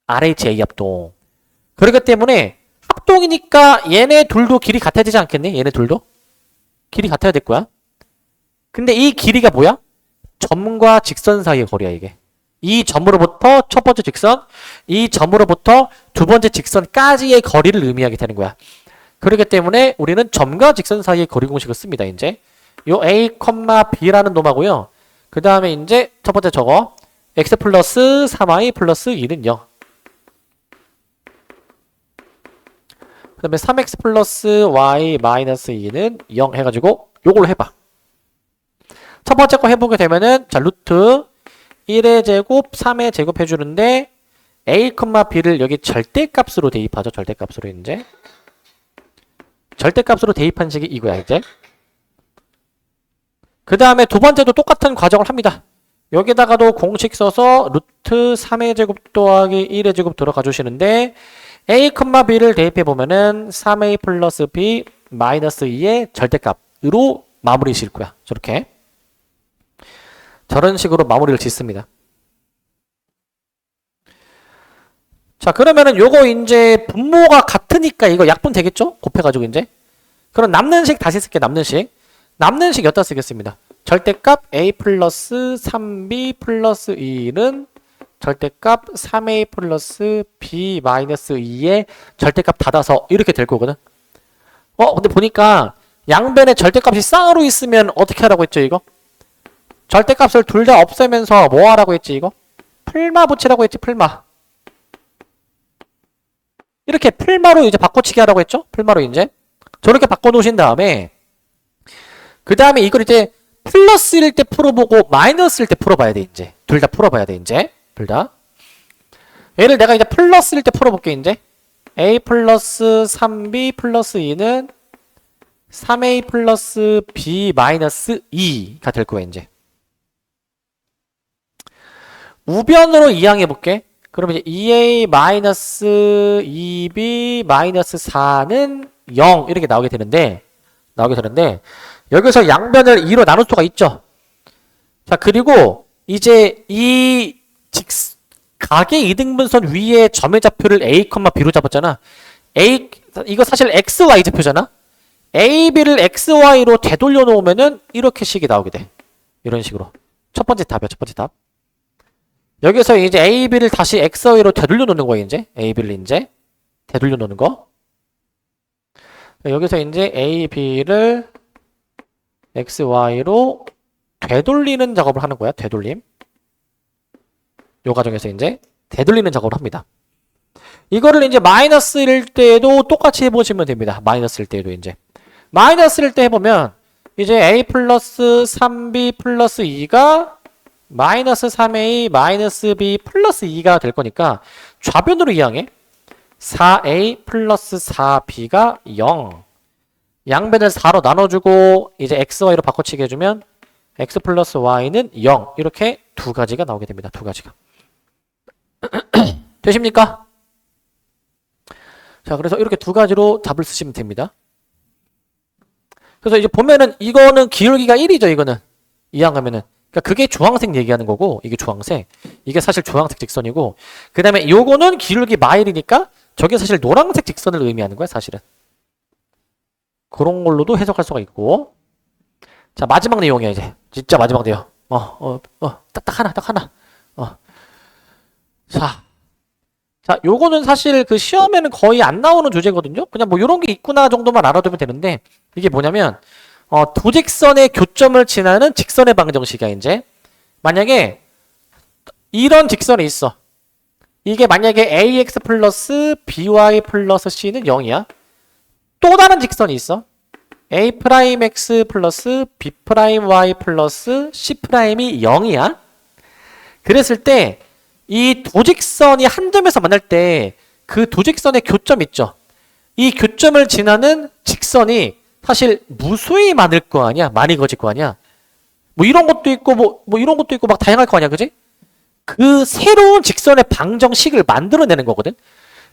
RHA 합동. 그렇기 때문에 합동이니까 얘네 둘도 길이 같아야 되지 않겠니? 얘네 둘도? 길이 같아야 될 거야. 근데 이 길이가 뭐야? 점과 직선 사이의 거리야 이게. 이 점으로부터 첫 번째 직선, 이 점으로부터 두 번째 직선까지의 거리를 의미하게 되는 거야. 그렇기 때문에 우리는 점과 직선 사이의 거리 공식을 씁니다. 이제 요 A, B라는 놈하고요. 그 다음에 이제 첫 번째 저거 x 플러스 3y 플러스 2는 0. 그 다음에 3x 플러스 y 마이너스 2는 0 해가지고 요걸로 해봐. 첫 번째 거 해보게 되면은 자 루트 1의 제곱 3의 제곱 해주는데 a, b를 여기 절대값으로 대입하죠. 절대값으로 이제 절대값으로 대입한 식이 이거야 이제. 그 다음에 두 번째도 똑같은 과정을 합니다. 여기다가도 공식 써서 루트 3의 제곱 더하기 1의 제곱 들어가 주시는데 a, b를 대입해보면은 3a 플러스 b 마이너스 2의 절대값으로 마무리 질 거야. 저렇게. 저런 식으로 마무리를 짓습니다. 자, 그러면은 요거 이제 분모가 같으니까 이거 약분 되겠죠? 곱해가지고 이제. 그럼 남는 식 다시 쓸게, 남는 식. 남는 식 여기다 쓰겠습니다. 절대값 a 플러스 3b 플러스 2는 절대값 3a 플러스 b 마이너스 2의 절대값 닫아서 이렇게 될 거거든. 근데 보니까 양변에 절대값이 쌍으로 있으면 어떻게 하라고 했죠, 이거? 절대값을 둘 다 없애면서 뭐 하라고 했지, 이거? 풀마 붙이라고 했지, 풀마. 이렇게 풀마로 이제 바꿔치기 하라고 했죠? 풀마로 이제. 저렇게 바꿔놓으신 다음에 그 다음에 이걸 이제 플러스일 때 풀어보고 마이너스일 때 풀어봐야 돼, 이제. 둘 다 풀어봐야 돼, 이제. 둘 다. 얘를 내가 이제 플러스일 때 풀어볼게, 이제. a 플러스 3b 플러스 2는 3a 플러스 b 마이너스 2가 될 거야, 이제. 우변으로 이항해볼게. 그러면 이제 2a 마이너스 2b 마이너스 4는 0 이렇게 나오게 되는데 여기서 양변을 2로 나눌 수가 있죠. 자, 그리고 이제 이 각의 이등분선 위에 점의 좌표를 a, b로 잡았잖아. 이거 사실 xy 좌표잖아. a, b를 xy로 되돌려 놓으면은 이렇게 식이 나오게 돼. 이런 식으로. 첫 번째 답이야, 첫 번째 답. 여기서 이제 a, b를 다시 xy로 되돌려 놓는 거야, 이제. a, b를 이제 되돌려 놓는 거. 여기서 이제 a, b를 xy로 되돌리는 작업을 하는 거야. 되돌림. 요 과정에서 이제 되돌리는 작업을 합니다. 이거를 이제 마이너스일 때도 똑같이 해보시면 됩니다. 마이너스일 때도 이제. 마이너스일 때 해보면 이제 a 플러스 3b 플러스 2가 마이너스 3a 마이너스 b 플러스 2가 될 거니까 좌변으로 이항해. 4a 플러스 4b가 0. 양변을 4로 나눠주고 이제 xy로 바꿔치기 해주면 x 플러스 y는 0. 이렇게 두 가지가 나오게 됩니다. 두 가지가. 되십니까? 자, 그래서 이렇게 두 가지로 답을 쓰시면 됩니다. 그래서 이제 보면은 이거는 기울기가 1이죠. 이거는 이항하면은. 그러니까 그게 주황색 얘기하는 거고 이게 주황색. 이게 사실 주황색 직선이고 그 다음에 요거는 기울기 마일이니까 저게 사실 노란색 직선을 의미하는 거야. 사실은. 그런 걸로도 해석할 수가 있고. 자, 마지막 내용이야 이제. 진짜 마지막 내용. 딱 하나. 자, 요거는 사실 그 시험에는 거의 안 나오는 주제거든요. 그냥 뭐 요런 게 있구나 정도만 알아두면 되는데 이게 뭐냐면 두 직선의 교점을 지나는 직선의 방정식이야, 이제. 만약에 이런 직선이 있어. 이게 만약에 ax 플러스 by 플러스 c는 0이야. 또 다른 직선이 있어. a'x 플러스 b'y 플러스 c'이 0이야. 그랬을 때 이 두 직선이 한 점에서 만날 때 그 두 직선의 교점 있죠. 이 교점을 지나는 직선이 사실 무수히 많을 거 아니야. 많이 거질 거 아니야. 뭐 이런 것도 있고 뭐 이런 것도 있고 막 다양할 거 아니야. 그지? 그 새로운 직선의 방정식을 만들어내는 거거든.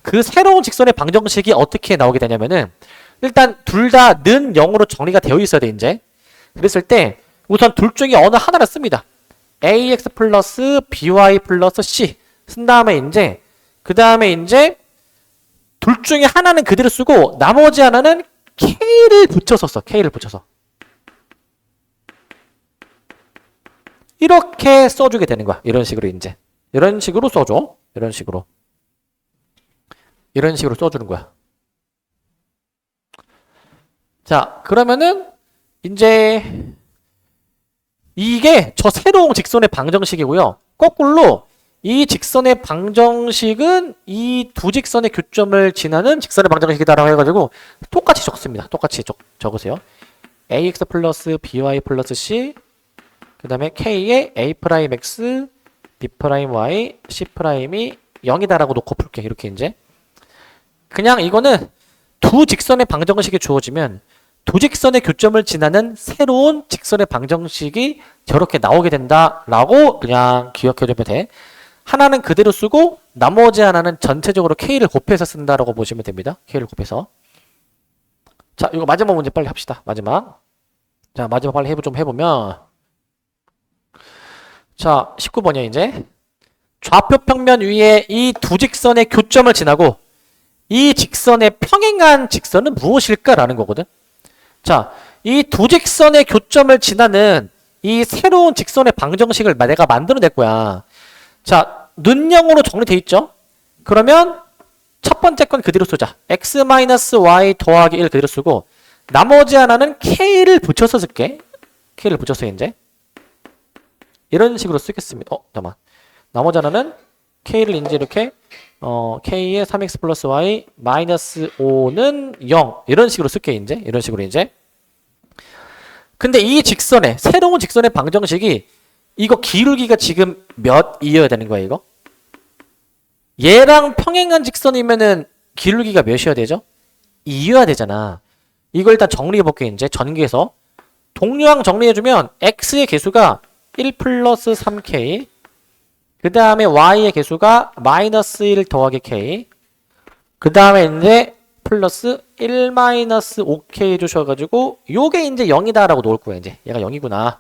그 새로운 직선의 방정식이 어떻게 나오게 되냐면은 일단 둘 다 는 0으로 정리가 되어 있어야 돼, 이제. 그랬을 때 우선 둘 중에 어느 하나를 씁니다. ax 플러스 by 플러스 c 쓴 다음에 이제 그 다음에 이제 둘 중에 하나는 그대로 쓰고 나머지 하나는 k를 붙여서 써. k를 붙여서. 이렇게 써주게 되는 거야. 이런 식으로 이제. 이런 식으로 써줘. 이런 식으로. 이런 식으로 써주는 거야. 자, 그러면은 이제 이게 저 새로운 직선의 방정식이고요. 거꾸로 이 직선의 방정식은 이 두 직선의 교점을 지나는 직선의 방정식이다라고 해가지고 똑같이 적습니다. 똑같이 적으세요. ax 플러스 by 플러스 c 그 다음에 k에 a'x, b'y, c'이 0이다라고 놓고 풀게. 이렇게 이제. 그냥 이거는 두 직선의 방정식이 주어지면 두 직선의 교점을 지나는 새로운 직선의 방정식이 저렇게 나오게 된다라고 그냥 기억해두면 돼. 하나는 그대로 쓰고 나머지 하나는 전체적으로 k를 곱해서 쓴다라고 보시면 됩니다. k를 곱해서. 자, 이거 마지막 문제 빨리 합시다. 마지막. 자, 마지막 빨리 좀 해보면 자, 19번이야, 이제. 좌표 평면 위에 이 두 직선의 교점을 지나고 이 직선의 평행한 직선은 무엇일까라는 거거든. 자, 이 두 직선의 교점을 지나는 이 새로운 직선의 방정식을 내가 만들어낼 거야. 자, 는영으로 정리돼 있죠? 그러면 첫 번째 건 그대로 쓰자. x-y 더하기 1 그대로 쓰고 나머지 하나는 k를 붙여서 쓸게. k를 붙여서 이제. 이런 식으로 쓰겠습니다. 잠깐만. 나머지 하나는 k를 이제 이렇게 k에 3x 플러스 y 마이너스 5는 0 이런 식으로 쓸게 이제. 이런 식으로 이제. 근데 이 직선의 새로운 직선의 방정식이 이거 기울기가 지금 몇이어야 되는 거야 이거? 얘랑 평행한 직선이면은 기울기가 몇이어야 되죠? 2여야 되잖아. 이거 일단 정리해 볼게 이제. 전개해서 동류항 정리해주면 x의 개수가 1 플러스 3k 그 다음에 y의 개수가 마이너스 1 더하기 k 그 다음에 이제 플러스 1 마이너스 5k 해주셔가지고 요게 이제 0이다 라고 놓을 거야. 이제 얘가 0이구나.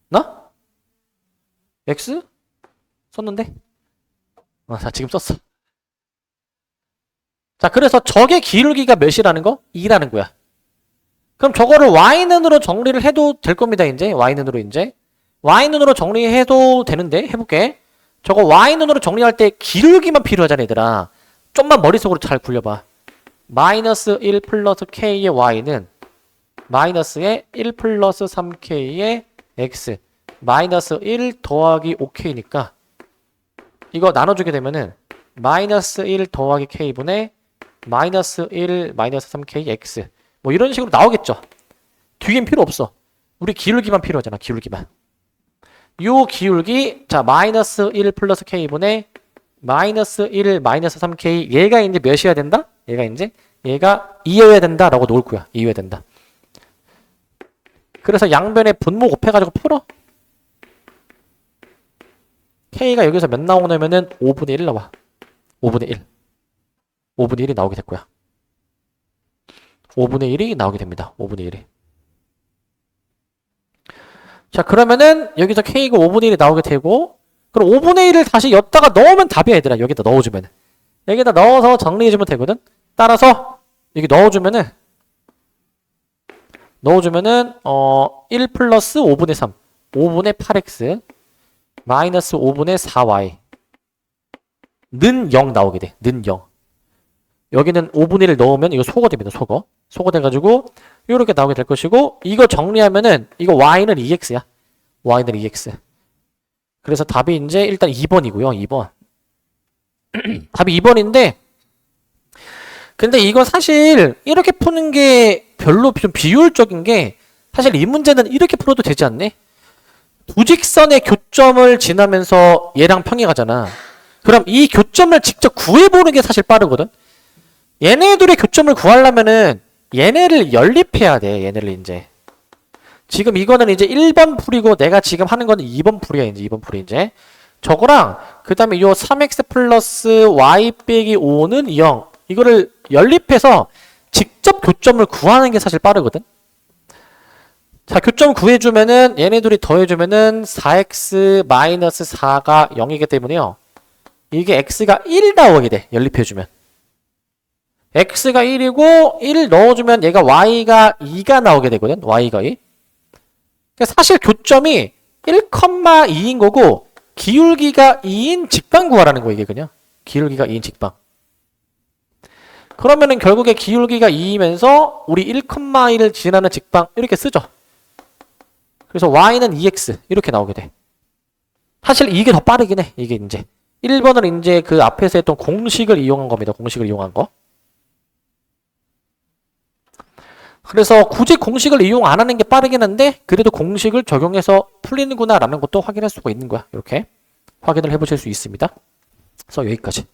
나? x? 썼는데? 자, 지금 썼어. 자, 그래서 저게 기울기가 몇이라는 거? 2라는 거야. 그럼 저거를 y는으로 정리를 해도 될 겁니다. 이제 y는으로 이제 y는으로 정리해도 되는데 해볼게. 저거 y는으로 정리할 때 기울기만 필요하잖아 얘들아. 좀만 머릿속으로 잘 굴려봐. 마이너스 1 플러스 k의 y는 마이너스의 1 플러스 3k의 x 마이너스 1 더하기 5k니까 이거 나눠주게 되면은 마이너스 1 더하기 k분의 마이너스 1 마이너스 3k x 뭐 이런 식으로 나오겠죠. 뒤엔 필요 없어. 우리 기울기만 필요하잖아. 기울기만. 요 기울기 자 마이너스 1 플러스 k분의 마이너스 1 마이너스 3k 얘가 이제 몇이어야 된다? 얘가 2여야 된다라고 놓을 거야. 2여야 된다. 그래서 양변에 분모 곱해가지고 풀어. k가 여기서 몇 나오냐면은 5분의 1 나와. 5분의 1. 5분의 1이 나오게 될 거야. 5분의 1이 나오게 됩니다. 5분의 1이. 자, 그러면은 여기서 k가 5분의 1이 나오게 되고 그럼 5분의 1을 다시 여기다가 넣으면 답이야 얘들아. 여기다 넣어주면. 여기다 넣어서 정리해주면 되거든. 따라서 여기 넣어주면은 1 플러스 5분의 3 5분의 8x 마이너스 5분의 4y 는 0 나오게 돼. 는 0. 여기는 5분의 1을 넣으면 이거 소거 됩니다. 소거. 소거 돼가지고 이렇게 나오게 될 것이고 이거 정리하면은 이거 y는 2x야. y는 2x. 그래서 답이 이제 일단 2번이고요. 2번. 답이 2번인데 근데 이거 사실 이렇게 푸는 게 별로 좀 비효율적인 게 사실 이 문제는 이렇게 풀어도 되지 않네? 두 직선의 교점을 지나면서 얘랑 평행하잖아. 그럼 이 교점을 직접 구해보는 게 사실 빠르거든? 얘네들의 교점을 구하려면은 얘네를 연립해야 돼. 얘네를 이제. 지금 이거는 이제 1번 풀이고 내가 지금 하는 거는 2번 풀이야. 이제 2번 풀이 이제. 저거랑 그 다음에 요 3x 플러스 y 빼기 5는 0. 이거를 연립해서 직접 교점을 구하는 게 사실 빠르거든. 자, 교점 구해주면은 얘네들이 더해주면은 4x 마이너스 4가 0이기 때문에요. 이게 x가 1 나오게 돼. 연립해주면. x가 1이고 1 넣어주면 얘가 y가 2가 나오게 되거든. y가 2. 그러니까 사실 교점이 1,2인 거고 기울기가 2인 직방 구하라는 거 이게 그냥. 기울기가 2인 직방. 그러면은 결국에 기울기가 2이면서 우리 1,2를 지나는 직방 이렇게 쓰죠. 그래서 y는 2x 이렇게 나오게 돼. 사실 이게 더 빠르긴 해. 이게 이제 1번은 이제 그 앞에서 했던 공식을 이용한 겁니다. 공식을 이용한 거. 그래서 굳이 공식을 이용 안 하는 게 빠르긴 한데 그래도 공식을 적용해서 풀리는구나 라는 것도 확인할 수가 있는 거야. 이렇게 확인을 해보실 수 있습니다. 그래서 여기까지.